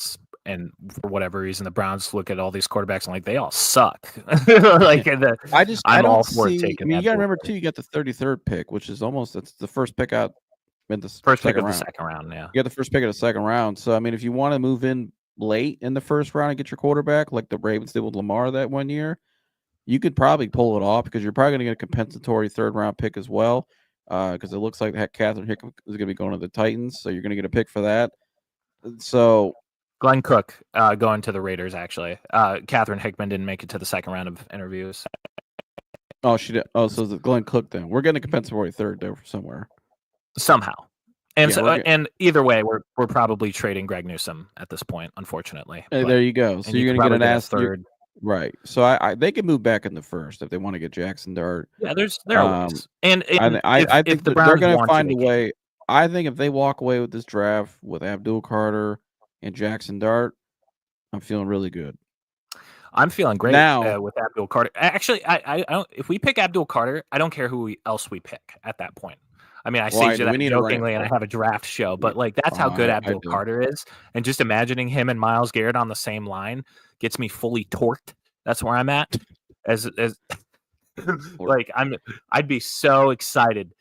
for whatever reason the Browns look at all these quarterbacks and like they all suck. Like I don't see. I mean, you got to remember too. You got the 33rd pick, which is it's the first pick out in the first pick of the second round. Yeah, you got the first pick of the second round. So I mean, if you want to move in late in the first round and get your quarterback, like the Ravens did with Lamar that one year, you could probably pull it off because you're probably going to get a compensatory 3rd round pick as well. Because it looks like Catherine Hickman is going to be going to the Titans, so you're going to get a pick for that. So Glenn Cook going to the Raiders, actually. Catherine Hickman didn't make it to the second round of interviews. Oh, she did. Oh, so it's Glenn Cook then. We're getting a compensatory 3rd there somewhere. Somehow. And and either way, we're probably trading Greg Newsome at this point, unfortunately. Hey, there you go. So you're going to get an ass 3rd. Right. So they can move back in the 1st if they want to get Jackson Dart. Yeah, there are ways. And I think the Browns they're going to find a way. I think if they walk away with this draft with Abdul Carter and Jackson Dart, I'm feeling really good. I'm feeling great now with Abdul Carter. Actually, I don't. If we pick Abdul Carter, I don't care who else we pick at that point. I mean, I say that jokingly, and I have a draft show, but like that's how good Abdul Carter is. And just imagining him and Myles Garrett on the same line gets me fully torqued. That's where I'm at. As like I'd be so excited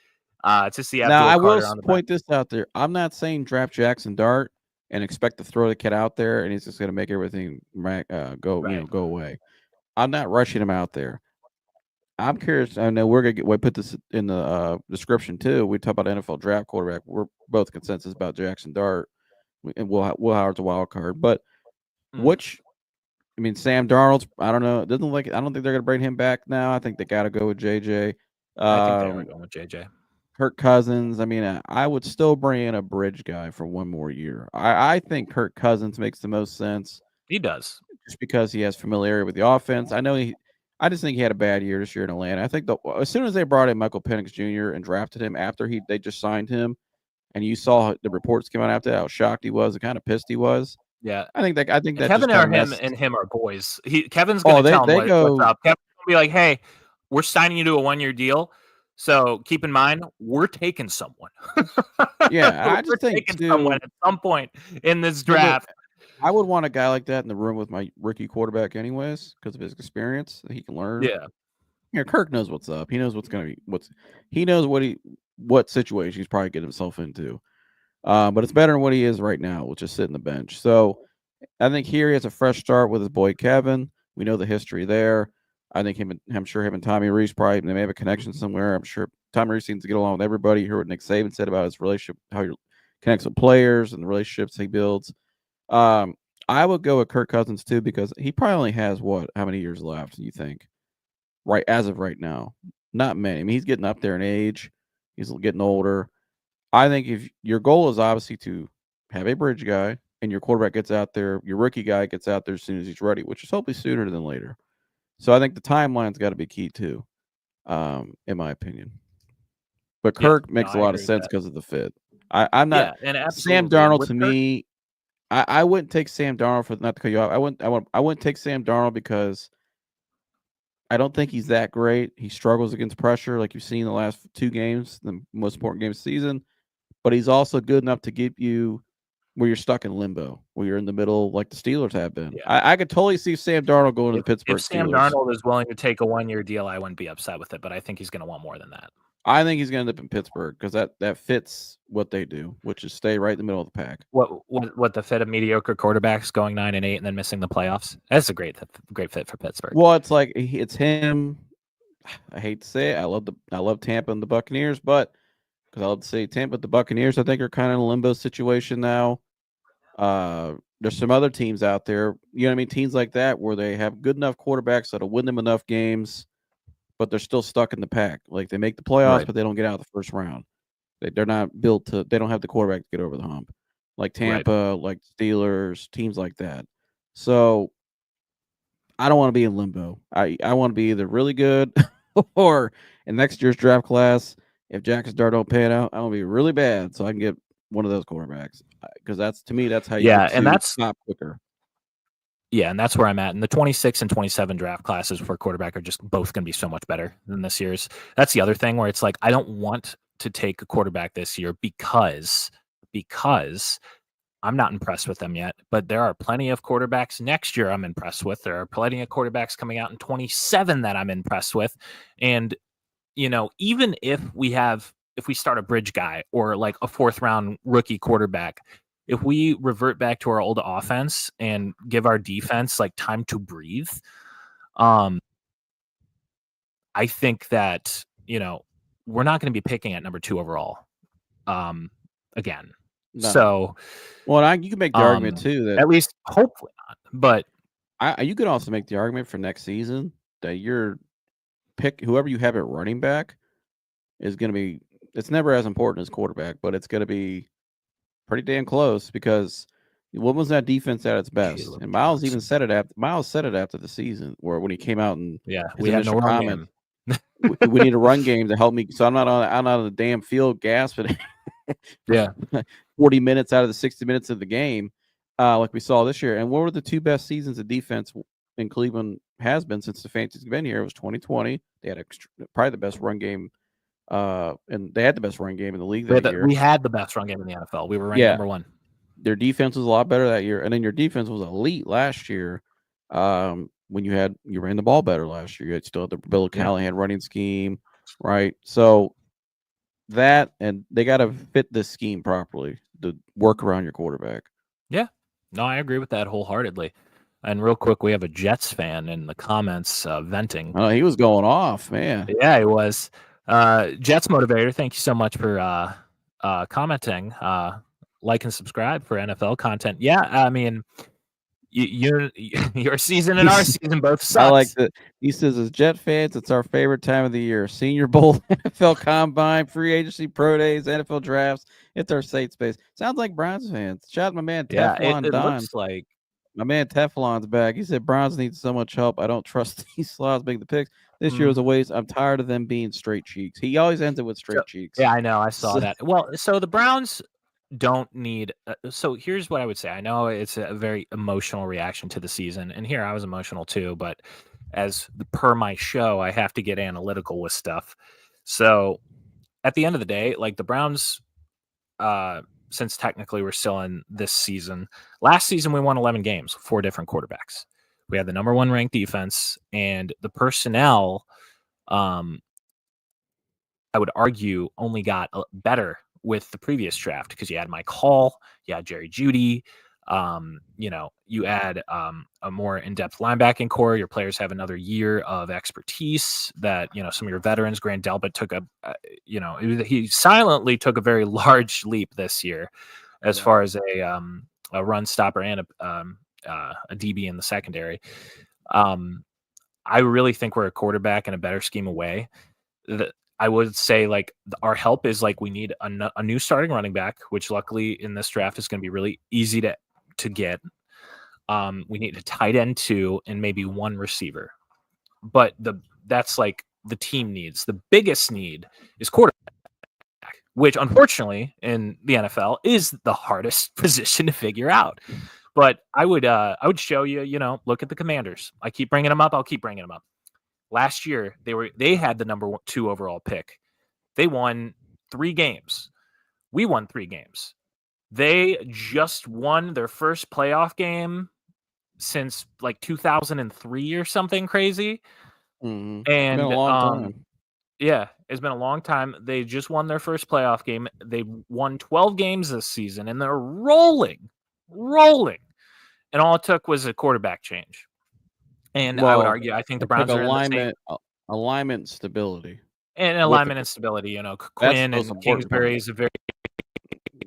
to see Abdul Carter. Now I will point this out there. I'm not saying draft Jackson Dart and expect to throw the kid out there and he's just going to make everything go away. I'm not rushing him out there. I'm curious. I know we're gonna we put this in the description too. We talk about NFL draft quarterback. We're both consensus about Jackson Dart, and Will Howard's a wild card. But which, I mean, Sam Darnold's. I don't know. It doesn't like. I don't think they're gonna bring him back now. I think they got to go with JJ. I think they are going with JJ. Kirk Cousins. I mean, I would still bring in a bridge guy for one more year. I think Kirk Cousins makes the most sense. He does, just because he has familiarity with the offense. I just think he had a bad year this year in Atlanta. I think as soon as they brought in Michael Penix Jr. and drafted him after they just signed him, and you saw the reports came out after that, how shocked he was and kind of pissed he was. Yeah, I think that Kevin and him are boys. Kevin's gonna tell him what's up. Kevin's gonna be like, "Hey, we're signing you to a 1-year deal, so keep in mind we're taking someone." Yeah, I just think someone at some point in this draft. I would want a guy like that in the room with my rookie quarterback, anyways, because of his experience that he can learn. Yeah, Kirk knows what's up. He knows what's gonna be. He knows what situation he's probably getting himself into. But it's better than what he is right now, which is sitting the bench. So I think here he has a fresh start with his boy Kevin. We know the history there. I think I'm sure him and Tommy Rees probably they may have a connection somewhere. I'm sure Tommy Rees seems to get along with everybody. You heard what Nick Saban said about his relationship, how he connects with players and the relationships he builds. I would go with Kirk Cousins too because he probably only has how many years left? You think? Right as of right now, not many. I mean, he's getting up there in age. He's getting older. I think if your goal is obviously to have a bridge guy and your quarterback gets out there, your rookie guy gets out there as soon as he's ready, which is hopefully sooner than later. So I think the timeline's got to be key too, in my opinion. But Kirk makes a lot of sense because of the fit. I'm not. Yeah, and Sam Darnold to me, I wouldn't take Sam Darnold for not to cut you off. I wouldn't take Sam Darnold because I don't think he's that great. He struggles against pressure, like you've seen the last 2 games, the most important game of the season. But he's also good enough to get you where you're stuck in limbo, where you're in the middle, like the Steelers have been. Yeah. I could totally see Sam Darnold going to the Pittsburgh Steelers. If Sam Darnold is willing to take a 1-year deal, I wouldn't be upset with it, but I think he's going to want more than that. I think he's going to end up in Pittsburgh because that fits what they do, which is stay right in the middle of the pack. What the fit of mediocre quarterbacks going 9-8 and then missing the playoffs? That's a great fit for Pittsburgh. Well, it's like it's him. I hate to say it. I love Tampa and the Buccaneers, but because I love to say Tampa, the Buccaneers I think are kind of in a limbo situation now. There's some other teams out there, you know what I mean? Teams like that where they have good enough quarterbacks that'll win them enough games, but they're still stuck in the pack. Like they make the playoffs, but they don't get out of the first round. They're not built to. They don't have the quarterback to get over the hump, like Tampa, like Steelers, teams like that. So I don't want to be in limbo. I want to be either really good or in next year's draft class. If Jackson Dart don't pan out, I want to be really bad so I can get one of those quarterbacks because that's how you and that's stop quicker. Yeah, and that's where I'm at. And the 26 and 27 draft classes for quarterback are just both going to be so much better than this year's. That's the other thing where it's like I don't want to take a quarterback this year because I'm not impressed with them yet. But there are plenty of quarterbacks next year I'm impressed with. There are plenty of quarterbacks coming out in 27 that I'm impressed with. And even if we start a bridge guy or like a 4th round rookie quarterback, if we revert back to our old offense and give our defense like time to breathe, I think that, we're not going to be picking at number 2 overall again. No. So, well, you can make the argument too that at least hopefully not, but you could also make the argument for next season that your pick, whoever you have at running back, is going to be. It's never as important as quarterback, but it's going to be pretty damn close because when was that defense at its best? And Miles even said it after the season, where when he came out and we had no run game. we need a run game to help me, so I'm not on the damn field gasping. 40 minutes out of the 60 minutes of the game, like we saw this year. And what were the 2 best seasons of defense in Cleveland has been since the Fancy's been here? It was 2020. They had probably the best run game. And they had the best run game in the league that year. We had the best run game in the NFL. We were ranked number 1. Their defense was a lot better that year, and then your defense was elite last year. When you ran the ball better last year, you still had the Bill Callahan running scheme, right? So that, and they got to fit this scheme properly to work around your quarterback. Yeah, no, I agree with that wholeheartedly. And real quick, we have a Jets fan in the comments venting. Oh, he was going off, man. Yeah, he was. Jets motivator, thank you so much for commenting. Like and subscribe for NFL content. Yeah, I mean, your season and our season both sucks. I like that. He says, as Jet fans, it's our favorite time of the year. Senior Bowl, NFL Combine, free agency, pro days, NFL drafts. It's our safe space. Sounds like Browns fans. Shout out to my man Teflon it Don. looks like My man Teflon's back. He said Browns need so much help. I don't trust these slots making the picks. This year was a waste. I'm tired of them being straight cheeks. He always ends it with straight cheeks. Yeah, I know. I saw that. Well, so the Browns don't need. So here's what I would say. I know it's a very emotional reaction to the season, and here I was emotional too. But as per my show, I have to get analytical with stuff. So at the end of the day, like the Browns, since technically we're still in this season, last season we won 11 games, 4 different quarterbacks. We had the number 1 ranked defense, and the personnel, I would argue, only got better with the previous draft because you had Mike Hall, you had Jerry Jeudy, you add a more in-depth linebacking core. Your players have another year of expertise that, some of your veterans, Grant Delpit took he silently took a very large leap this year as far as a run stopper and a DB in the secondary. I really think we're a quarterback in a better scheme away. I would say our help is we need a new starting running back, which luckily in this draft is going to be really easy to get. We need a tight end 2 and maybe 1 receiver, but that's the team needs. The biggest need is quarterback, which unfortunately in the NFL is the hardest position to figure out. But I would show you, look at the Commanders. I keep bringing them up. I'll keep bringing them up. Last year, they had the number 2 overall pick. They won 3 games. We won 3 games. They just won their first playoff game since 2003 or something crazy. Mm-hmm. And it's been a long time. Yeah, it's been a long time. They just won their first playoff game. They won 12 games this season, and they're rolling. And all it took was a quarterback change. And I would argue, I think the Browns are alignment and stability. And alignment and stability. Quinn and Kingsbury is a very,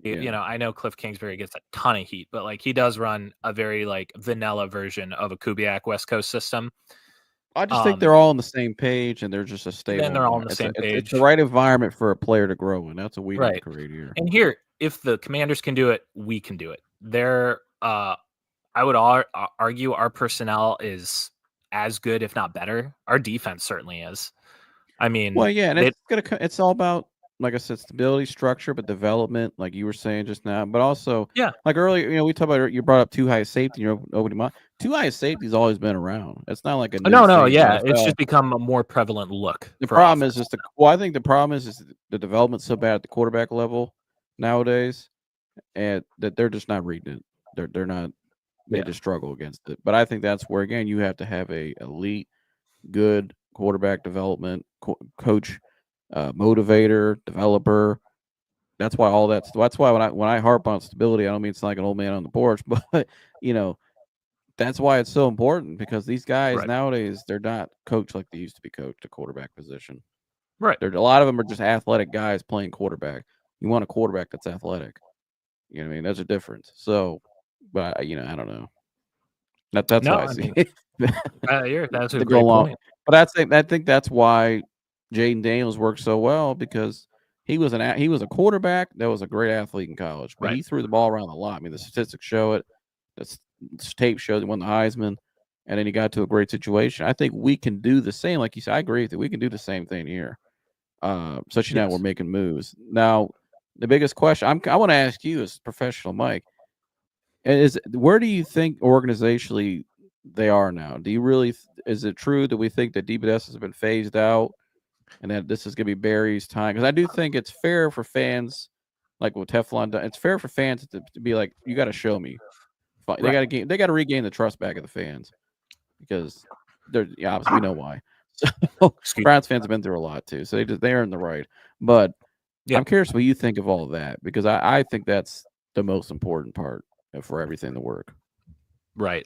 I know Cliff Kingsbury gets a ton of heat, but he does run a very vanilla version of a Kubiak West Coast system. I just think they're all on the same page, and they're just a stable. Then they're all on the same page. It's the right environment for a player to grow in. That's what we need to create here. And here, if the Commanders can do it, we can do it. I would argue our personnel is as good, if not better. Our defense certainly is. I mean, well, yeah, and it's all about, like I said, stability, structure, but development, like you were saying just now. But also, earlier, we talked about, you brought up 2 high safety. Opening mind. 2 high safety's always been around. It's not like a it's just become a more prevalent look. The problem is just I think the problem is the development's so bad at the quarterback level nowadays, and that they're just not reading it. They're not. They just struggle against it. But I think that's where, again, you have to have a elite, good quarterback development coach, motivator, developer. That's why that's why when I harp on stability, I don't mean it's like an old man on the porch, but that's why it's so important, because these guys nowadays, they're not coached like they used to be coached, the quarterback position. Right. A lot of them are just athletic guys playing quarterback. You want a quarterback that's athletic. You know what I mean? There's a difference. So, but I don't know. That's why I see. That's a great point. But I think that's why Jaden Daniels worked so well, because he was a quarterback that was a great athlete in college, but he threw the ball around a lot. I mean, the statistics show it. The tape shows he won the Heisman, and then he got to a great situation. I think we can do the same. Like you said, I agree with you. We can do the same thing here. Especially now we're making moves. Now, the biggest question I want to ask you as professional Mike is, where do you think organizationally they are now? Do you really is it true that we think that DBS has been phased out and that this is going to be Barry's time? Because I do think it's fair for fans, like what Teflon done. It's fair for fans to be like, you got to show me. They got to regain the trust back of the fans, because obviously we know why. So Browns fans have been through a lot too, so they earn the right. But I'm curious what you think of all of that, because I think that's the most important part for everything to work. Right.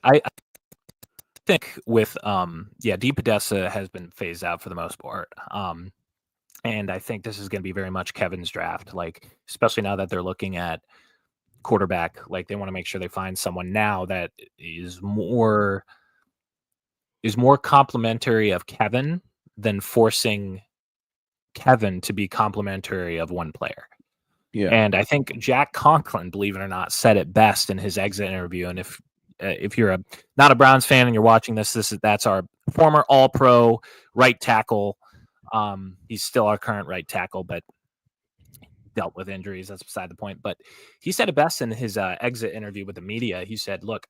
think with DePodesta has been phased out for the most part. And I think this is going to be very much Kevin's draft, like especially now that they're looking at quarterback. Like they want to make sure they find someone now that is more complimentary of Kevin than forcing Kevin to be complimentary of one player. Yeah. And I think Jack Conklin, believe it or not, said it best in his exit interview. And if you're not a Browns fan and you're watching that's our former All-Pro right tackle. He's still our current right tackle, but dealt with injuries. That's beside the point. But he said it best in his exit interview with the media. He said, "Look,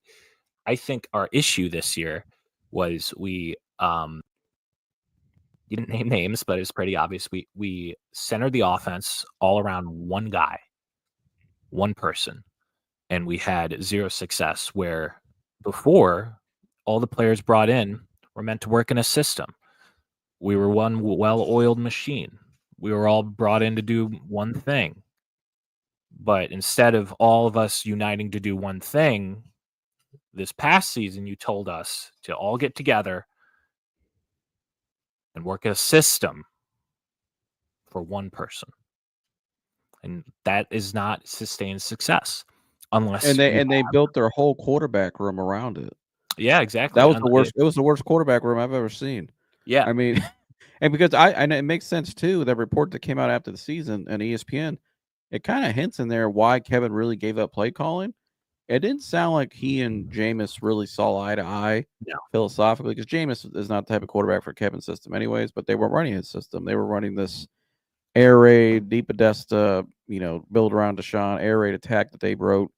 I think our issue this year was we you didn't name names, but it's pretty obvious. We centered the offense all around one guy, one person, and we had zero success. Where before, all the players brought in were meant to work in a system. We were one well-oiled machine. We were all brought in to do one thing. But instead of all of us uniting to do one thing, this past season, you told us to all get together and work a system for one person. And that is not sustained success unless And they built their whole quarterback room around it. Yeah, exactly. That was the worst. It was the worst quarterback room I've ever seen. Yeah. I mean, and because and it makes sense too, that report that came out after the season on ESPN, it kind of hints in there why Kevin really gave up play calling. It didn't sound like he and Jameis really saw eye to eye philosophically, because Jameis is not the type of quarterback for Kevin's system anyways, but they weren't running his system. They were running this air raid, DePodesta, build around Deshaun, air raid attack that they wrote.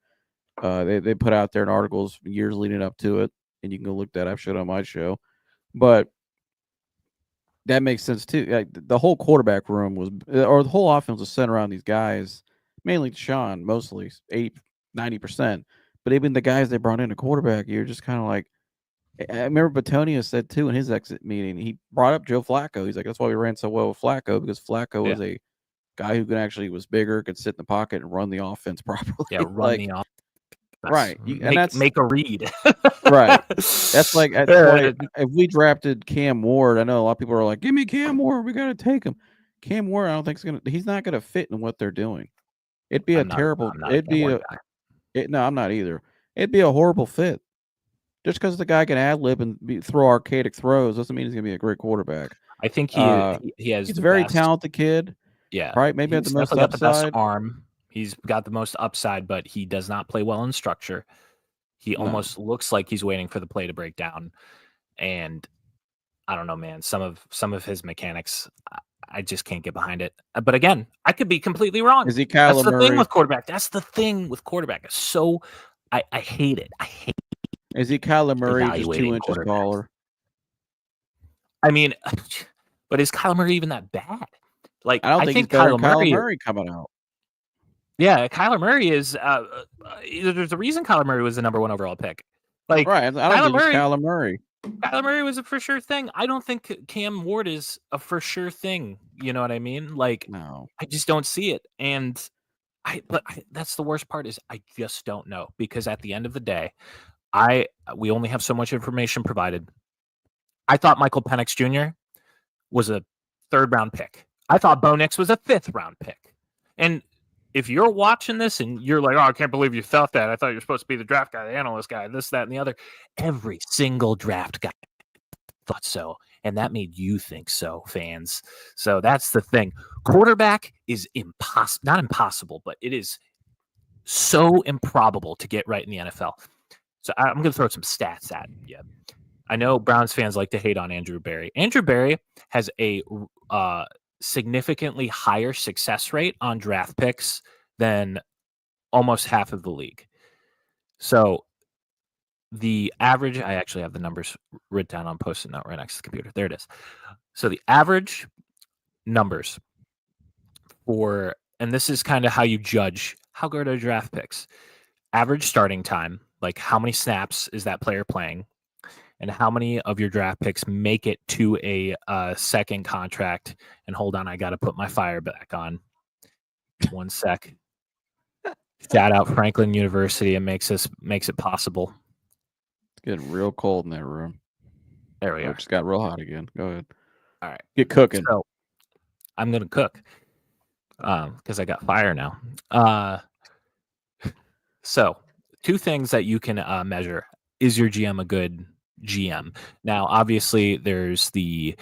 They put out there in articles years leading up to it, and you can go look that up. Showed on my show. But that makes sense too. Like the whole quarterback room the whole offense was centered around these guys, mainly Deshaun, mostly 90%. But even the guys they brought in a quarterback, you're just kind of like, I remember Batonio said too in his exit meeting, he brought up Joe Flacco. He's like, that's why we ran so well with Flacco, because Flacco was a guy who was bigger, could sit in the pocket and run the offense properly. Yeah, run the offense. Right. Make a read. Right. That's like, if we drafted Cam Ward, I know a lot of people are like, give me Cam Ward. We got to take him. Cam Ward, I don't think he's not going to fit in what they're doing. It'd be no, I'm not either. It'd be a horrible fit. Just because the guy can ad-lib and throw archaic throws doesn't mean he's going to be a great quarterback. I think he has. He's a very talented kid. Yeah. Right. Maybe at the most upside. The best arm. He's got the most upside, but he does not play well in structure. He almost looks like he's waiting for the play to break down. And I don't know, man. Some of his mechanics, I just can't get behind it. But again, I could be completely wrong. Is he Kyler Murray? That's the thing with quarterback. That's the thing with quarterback. So I hate it. I hate it. Is he Kyler Murray just 2 inches taller? I mean, but is Kyler Murray even that bad? Like, I think he's better than Kyler Murray coming out. Yeah, Kyler Murray is. There's a reason Kyler Murray was the number 1 overall pick. Like, right, I don't think it's Kyler Murray. Kyler Murray was a for sure thing. I don't think Cam Ward is a for sure thing. You know what I mean? Like, no, I just don't see it. And that's the worst part is I just don't know, because at the end of the day, we only have so much information provided. I thought Michael Penix Jr. was a 3rd round pick. I thought Bo Nix was a 5th round pick. And if you're watching this and you're like, oh, I can't believe you thought that. I thought you were supposed to be the draft guy, the analyst guy, this, that, and the other. Every single draft guy thought so. And that made you think so, fans. So that's the thing. Quarterback is not impossible, but it is so improbable to get right in the NFL. So I'm going to throw some stats at you. I know Browns fans like to hate on Andrew Berry. Andrew Berry has a significantly higher success rate on draft picks than almost half of the league. So the average, I actually have the numbers written down on Post-it note right next to the computer. There it is. So the average numbers and this is kind of how you judge how good are draft picks. Average starting time, like how many snaps is that player playing, and how many of your draft picks make it to a second contract. And hold on, I got to put my fire back on. 1 sec. Shout out Franklin University. It makes it possible. It's getting real cold in that room. There we Oh, are. it just got real hot again. Go ahead. All right. Get cooking. So I'm gonna cook because I got fire now. So 2 things that you can measure: is your GM a good GM? Now, obviously, there's the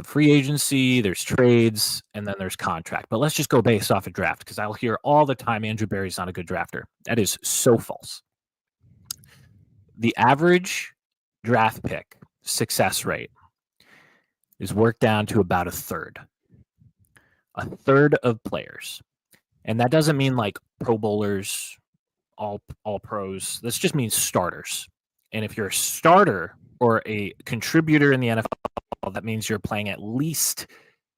free agency, there's trades, and then there's contract. But let's just go based off a draft because I'll hear all the time Andrew Berry's not a good drafter. That is so false. The average draft pick success rate is worked down to about a third of players. And that doesn't mean like pro bowlers, all pros. This just means starters. And if you're a starter or a contributor in the NFL, that means you're playing at least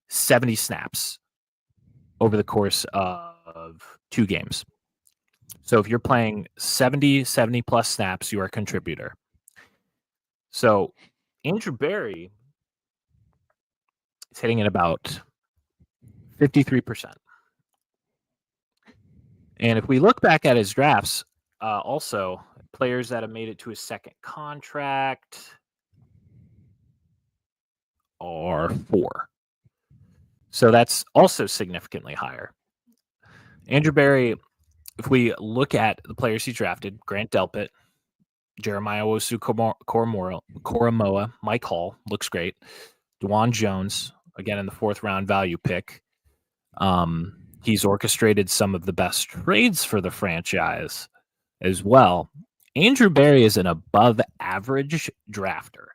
70 snaps over the course of 2 games. So if you're playing 70 plus snaps, you are a contributor. So Andrew Berry is hitting at about 53%. And if we look back at his drafts, also players that have made it to his second contract are 4. So that's also significantly higher. Andrew Berry, if we look at the players he drafted, Grant Delpit, Jeremiah Owusu-Koramoah, Mike Hall, looks great. DeJuan Jones, again in the 4th round value pick. He's orchestrated some of the best trades for the franchise as well. Andrew Berry is an above average drafter.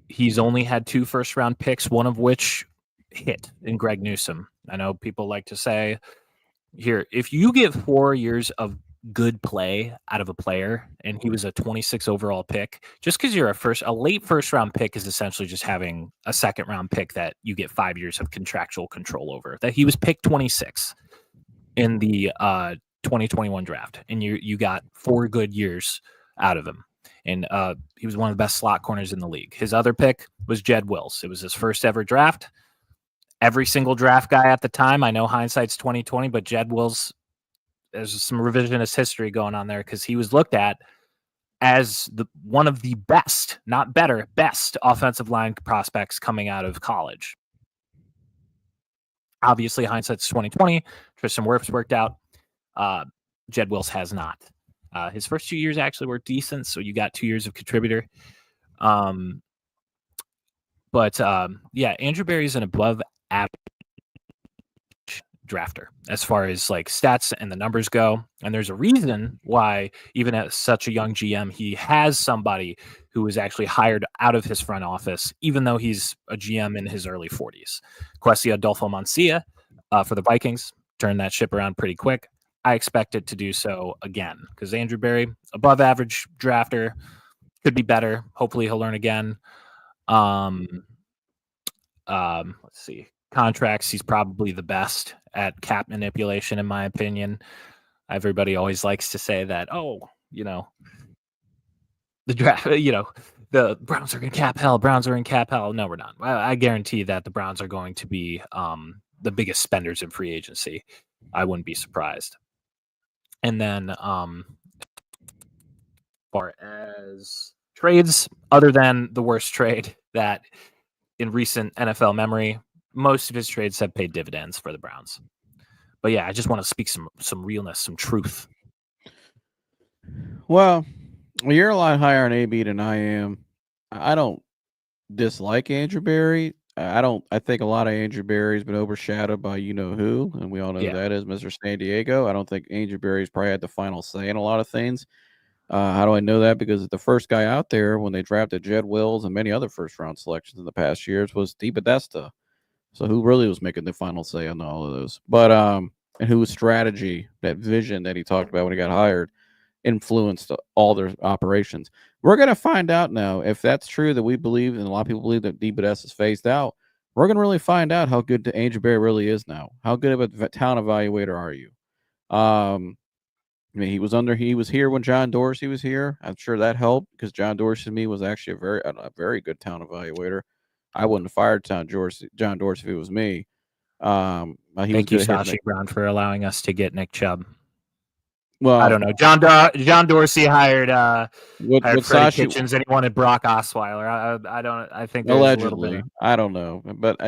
He's only had 2 first round picks, one of which hit in Greg Newsome. I know people like to say here, if you get 4 years of good play out of a player and he was a 26 overall pick, just because you're a late first round pick is essentially just having a second round pick that you get 5 years of contractual control over. That he was picked 26 in the 2021 draft, and you got 4 good years out of him. And he was one of the best slot corners in the league. His other pick was Jed Wills. It was his first ever draft. Every single draft guy at the time, I know hindsight's 2020, but Jed Wills, there's some revisionist history going on there because he was looked at as one of the best, not better, best offensive line prospects coming out of college. Obviously, hindsight's 2020. Tristan Wirfs worked out. Jed Wills has not. His first 2 years actually were decent, so you got 2 years of contributor. Yeah, Andrew Berry is an above average drafter as far as like stats and the numbers go. And there's a reason why, even at such a young GM, he has somebody who was actually hired out of his front office, even though he's a GM in his early 40s. Kwesi Adolfo-Mancia for the Vikings turned that ship around pretty quick. I expect it to do so again because Andrew Berry, above average drafter, could be better. Hopefully he'll learn again. Let's see. Contracts, he's probably the best at cap manipulation, in my opinion. Everybody always likes to say that, the draft, the Browns are in cap hell. Browns are in cap hell. No, we're not. I guarantee that the Browns are going to be the biggest spenders in free agency. I wouldn't be surprised. And then as far as trades, other than the worst trade that in recent NFL memory, most of his trades have paid dividends for the Browns. But yeah, I just want to speak some realness, some truth. Well, you're a lot higher on AB than I am. I don't dislike Andrew Berry. I think a lot of Andrew Berry's been overshadowed by you know who, and we all know who that is, Mr. San Diego. I don't think Andrew Berry's probably had the final say in a lot of things. How do I know that? Because the first guy out there when they drafted Jed Wills and many other first round selections in the past years was DePodesta. So who really was making the final say on all of those? But and whose strategy, that vision that he talked about when he got hired, influenced all their operations. We're going to find out now if that's true that we believe, and a lot of people believe that DePodesta is phased out. We're going to really find out how good Andrew Berry really is now. How good of a talent evaluator are you? I mean, he was here when John Dorsey was here. I'm sure that helped because John Dorsey to me was actually a very good talent evaluator. I wouldn't have fired John Dorsey if it was me. Thank you, Sashi Brown, for allowing us to get Nick Chubb. Well, I don't know. John Dorsey hired what Freddie Sashi Kitchens, and he wanted Brock Osweiler. I don't. I think there's a little bit. allegedly, I don't know, but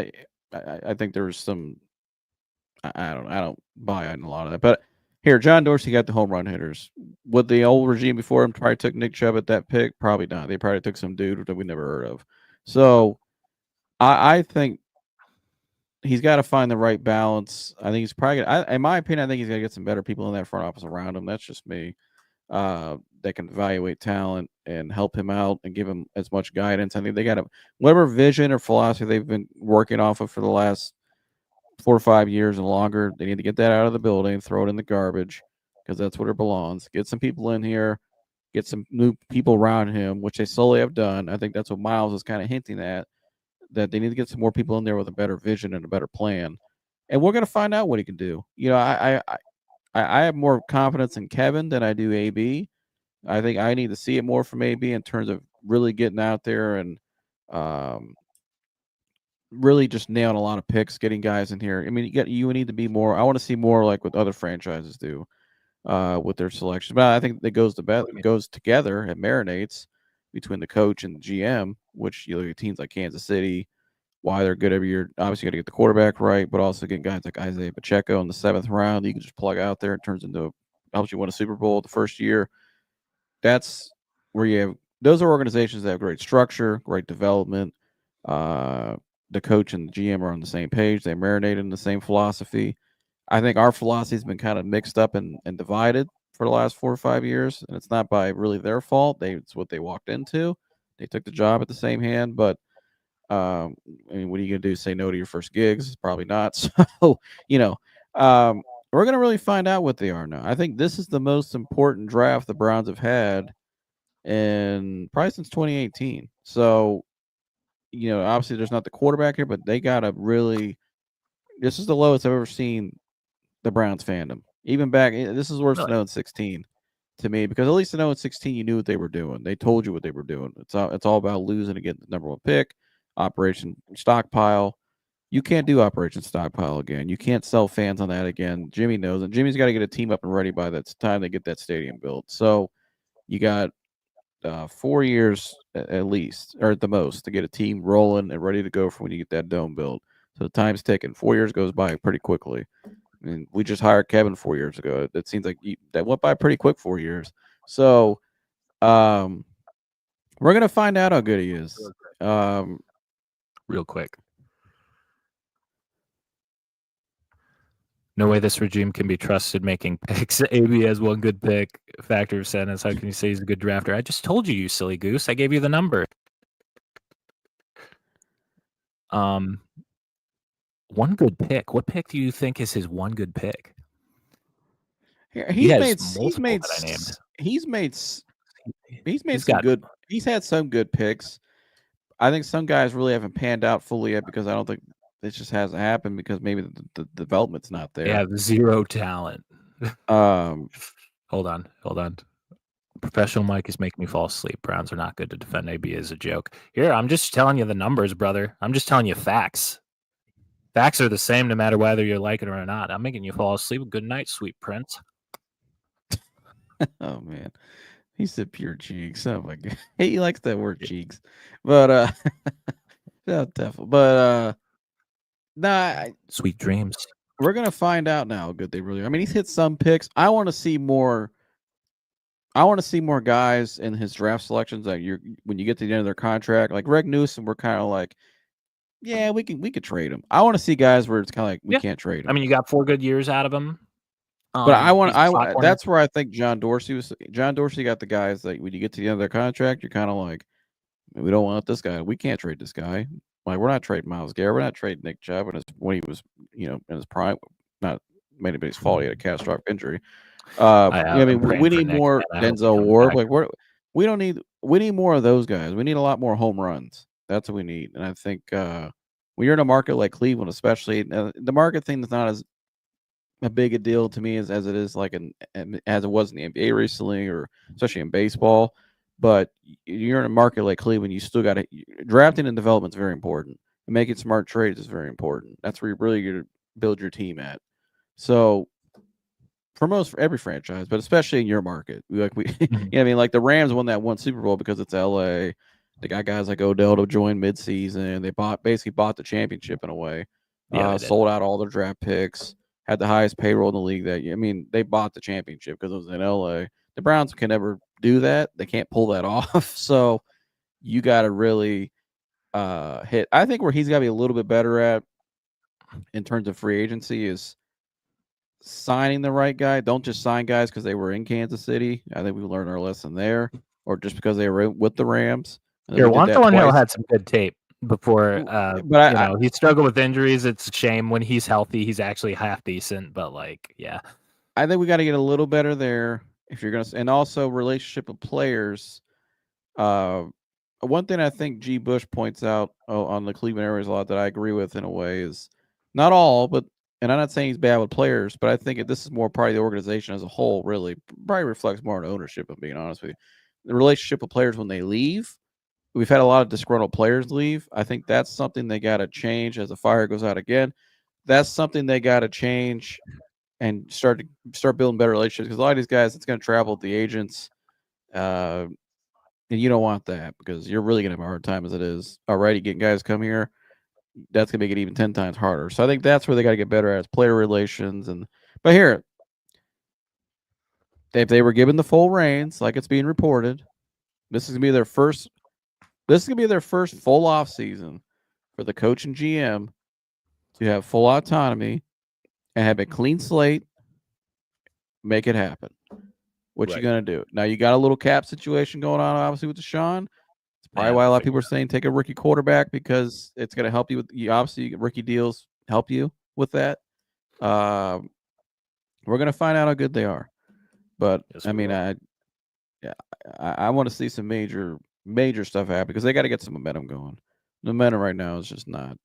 I think there was some. I don't buy in a lot of that. But here, John Dorsey got the home run hitters. Would the old regime before him probably took Nick Chubb at that pick? Probably not. They probably took some dude that we never heard of. So I think he's got to find the right balance. I think he's probably in my opinion, I think he's got to get some better people in that front office around him. That's just me. That can evaluate talent and help him out and give him as much guidance. I think they got to whatever vision or philosophy they've been working off of for the last 4 or 5 years and longer. They need to get that out of the building, throw it in the garbage because that's where it belongs. Get some people in here, get some new people around him, which they slowly have done. I think that's what Miles is kind of hinting at, that they need to get some more people in there with a better vision and a better plan. And we're going to find out what he can do. You know, I have more confidence in Kevin than I do AB. I think I need to see it more from AB in terms of really getting out there and really just nailing a lot of picks, getting guys in here. I mean, you need to be more. I want to see more like what other franchises do with their selection. But I think that goes together and marinates between the coach and the GM, which you look at teams like Kansas City, why they're good every year. Obviously, you got to get the quarterback right, but also getting guys like Isaiah Pacheco in the 7th round. You can just plug out there. It turns into helps you win a Super Bowl the first year. That's where you have. Those are organizations that have great structure, great development. The coach and the GM are on the same page. They marinate in the same philosophy. I think our philosophy has been kind of mixed up and divided for the last 4 or 5 years, and it's not by really their fault. It's what they walked into. They took the job at the same hand, but I mean, what are you going to do? Say no to your first gigs? Probably not. So, you know, we're going to really find out what they are now. I think this is the most important draft the Browns have had in probably since 2018. So, you know, obviously there's not the quarterback here, but they got to really. This is the lowest I've ever seen the Browns fandom. Even back, this is worse than 0-16 to me, because at least in 0-16 you knew what they were doing. They told you what they were doing. It's all about losing to get the number 1 pick. Operation Stockpile. You can't do Operation Stockpile again. You can't sell fans on that again. Jimmy knows, and Jimmy's got to get a team up and ready by that time they get that stadium built. So you got 4 years at least, or at the most, to get a team rolling and ready to go for when you get that dome built. So the time's ticking. 4 years goes by pretty quickly. I mean, we just hired Kevin 4 years ago. It seems like that went by pretty quick. 4 years. So we're gonna find out how good he is. Real quick. No way this regime can be trusted making picks. AB has 1 good pick. Factor of sentence. How can you say he's a good drafter? I just told you, you silly goose. I gave you the number. 1 good pick. What pick do you think is his 1 good pick? He's made some good. He's had some good picks. I think some guys really haven't panned out fully yet because I don't think it just hasn't happened because maybe the development's not there. They have 0 talent. Hold on. Professional Mike is making me fall asleep. Browns are not good to defend. AB is a joke. Here, I'm just telling you the numbers, brother. I'm just telling you facts. Facts are the same no matter whether you like it or not. I'm making you fall asleep. Good night, sweet prince. Oh man, he said pure cheeks. Oh my god, he likes that word cheeks. But definitely. But nah, sweet dreams. We're gonna find out now how good they really are. I mean, he's hit some picks. I want to see more. I want to see more guys in his draft selections that when you get to the end of their contract, like Greg Newsom, we're kind of like, yeah, we could trade him. I want to see guys where it's kind of like we can't trade him. I mean, you got 4 good years out of him. But that's where I think John Dorsey got the guys that when you get to the end of their contract, you're kind of like, we don't want this guy. We can't trade this guy. Like, we're not trading Myles Garrett. We're not trading Nick Chubb when he was, in his prime. Not made anybody's fault. He had a catastrophic injury. I mean, we need more Denzel Ward. Like, we need more of those guys. We need a lot more home runs. That's what we need. And I think when you're in a market like Cleveland, especially, the market thing is not as a big a deal to me as it is like as it was in the NBA recently, or especially in baseball. But you're in a market like Cleveland, you still got to drafting and development is very important. And making smart trades is very important. That's where you're really going to build your team at. So for every franchise, but especially in your market. We Mhm. I mean, like the Rams won that one Super Bowl because it's LA. They got guys like Odell to join midseason. They basically bought the championship in a way. Yeah, they did. Sold out all their draft picks. Had the highest payroll in the league that year. I mean, they bought the championship because it was in LA. The Browns can never do that. They can't pull that off. So you got to really hit. I think where he's got to be a little bit better at in terms of free agency is signing the right guy. Don't just sign guys because they were in Kansas City. I think we learned our lesson there, or just because they were with the Rams. Here, We did that Thornhill twice. had some good tape before. But He struggled with injuries. It's a shame. When he's healthy, he's actually half decent. But like, yeah, I think we got to get a little better there if you're gonna, and also relationship of players. One thing I think G. Bush points out on the Cleveland areas a lot that I agree with in a way is not all, but and I'm not saying he's bad with players, but I think this is more part of the organization as a whole. Really, probably reflects more on ownership. If I'm being honest with you, the relationship with players when they leave. We've had a lot of disgruntled players leave. I think that's something they got to change as the fire goes out again. That's something they got to change and start building better relationships because a lot of these guys, it's going to travel with the agents. And you don't want that because you're really going to have a hard time as it is already getting guys come here. That's going to make it even 10 times harder. So I think that's where they got to get better at is player relations. But here, if they were given the full reins, like it's being reported, this is going to be their first. This is going to be their first full off season for the coach and GM to have full autonomy and have a clean slate. Make it happen. What you going to do? Now you got a little cap situation going on, obviously with Deshaun. It's probably why a lot of people are saying take a rookie quarterback because it's going to help you with obviously rookie deals help you with that. We're going to find out how good they are, but Yes, I mean, I want to see some major stuff happen because they got to get some momentum going. The momentum right now is just not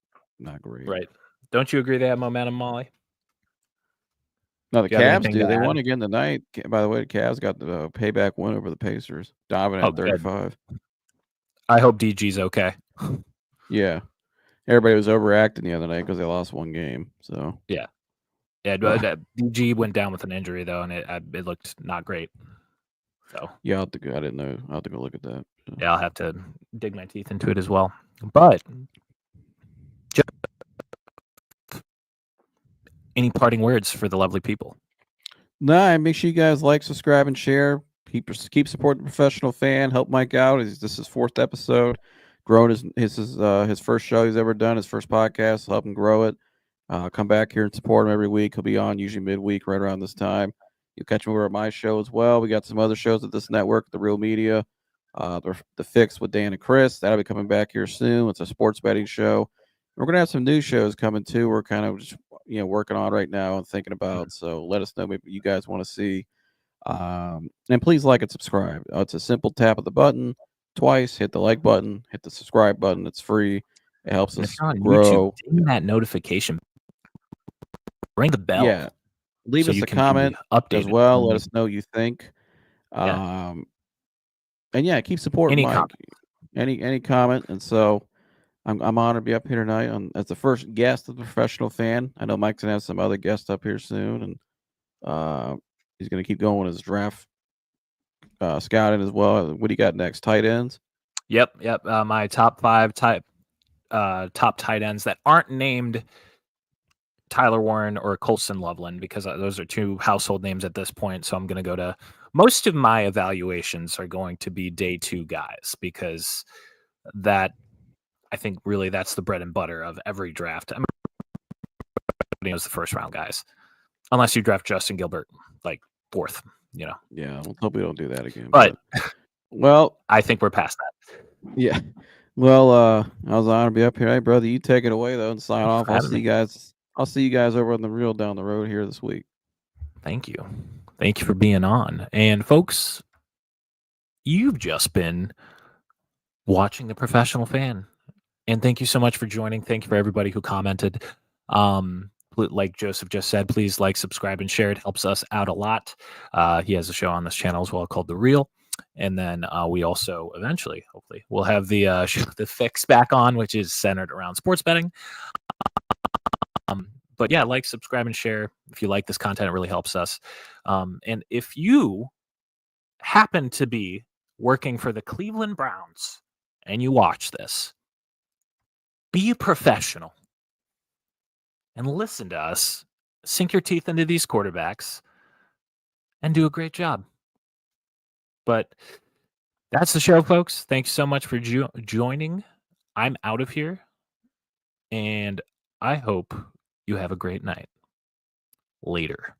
great. Right? Don't you agree they have momentum, Molly? No, the Do you have Cavs anything do. to They add? won again tonight. By the way, the Cavs got the payback win over the Pacers, dominant Oh, good. 35. I hope DG's okay. Yeah, everybody was overacting the other night because they lost one game. So Yeah, DG went down with an injury though, and it looked not great. So yeah, I'll have to go. I didn't know. I'll have to go look at that. So. yeah, I'll have to dig my teeth into it as well. But just any parting words for the lovely people? No, make sure you guys like, subscribe, and share. Keep supporting the professional fan. Help Mike out. This is his 4th episode. Growing his first show he's ever done, his first podcast. Help him grow it. Come back here and support him every week. He'll be on usually midweek, right around this time. You'll catch him over at my show as well. We got some other shows at this network, The Real Media, the Fix with Dan and Chris. That'll be coming back here soon. It's a sports betting show. We're gonna have some new shows coming too. We're kind of just working on right now and thinking about. So let us know maybe you guys want to see. And please like and subscribe. It's a simple tap of the button twice. Hit the like button. Hit the subscribe button. It's free. It helps us grow. YouTube, ding that notification. Ring the bell. Yeah. Leave us a comment as well. Let us know what you think. And yeah, keep supporting Mike. Any comment. And so I'm honored to be up here tonight as the first guest of the professional fan. I know Mike's gonna have some other guests up here soon, and he's gonna keep going with his draft scouting as well. What do you got next? Tight ends? Yep. My top 5 top tight ends that aren't named Tyler Warren or Colston Loveland because those are 2 household names at this point. So I'm going to go to most of my evaluations are going to be day 2 guys because that I think really that's the bread and butter of every draft. I mean, it's the first round guys, unless you draft Justin Gilbert like 4th. Yeah, we'll hope we don't do that again. But well, I think we're past that. Yeah. Well, I was honored to be up here. Hey, brother, you take it away though and sign off. I'll see you guys over on the Reel down the road here this week. Thank you for being on. And folks, you've just been watching The Professional Fan. And thank you so much for joining. Thank you for everybody who commented. Like Joseph just said, please like, subscribe, and share. It helps us out a lot. He has a show on this channel as well called The Reel. And then we also eventually, hopefully, we'll have the Fix back on, which is centered around sports betting. But yeah, like, subscribe, and share if you like this content. It really helps us. And if you happen to be working for the Cleveland Browns and you watch this, be a professional and listen to us, sink your teeth into these quarterbacks, and do a great job. But that's the show, folks. Thanks so much for joining. I'm out of here, and I hope you have a great night. Later.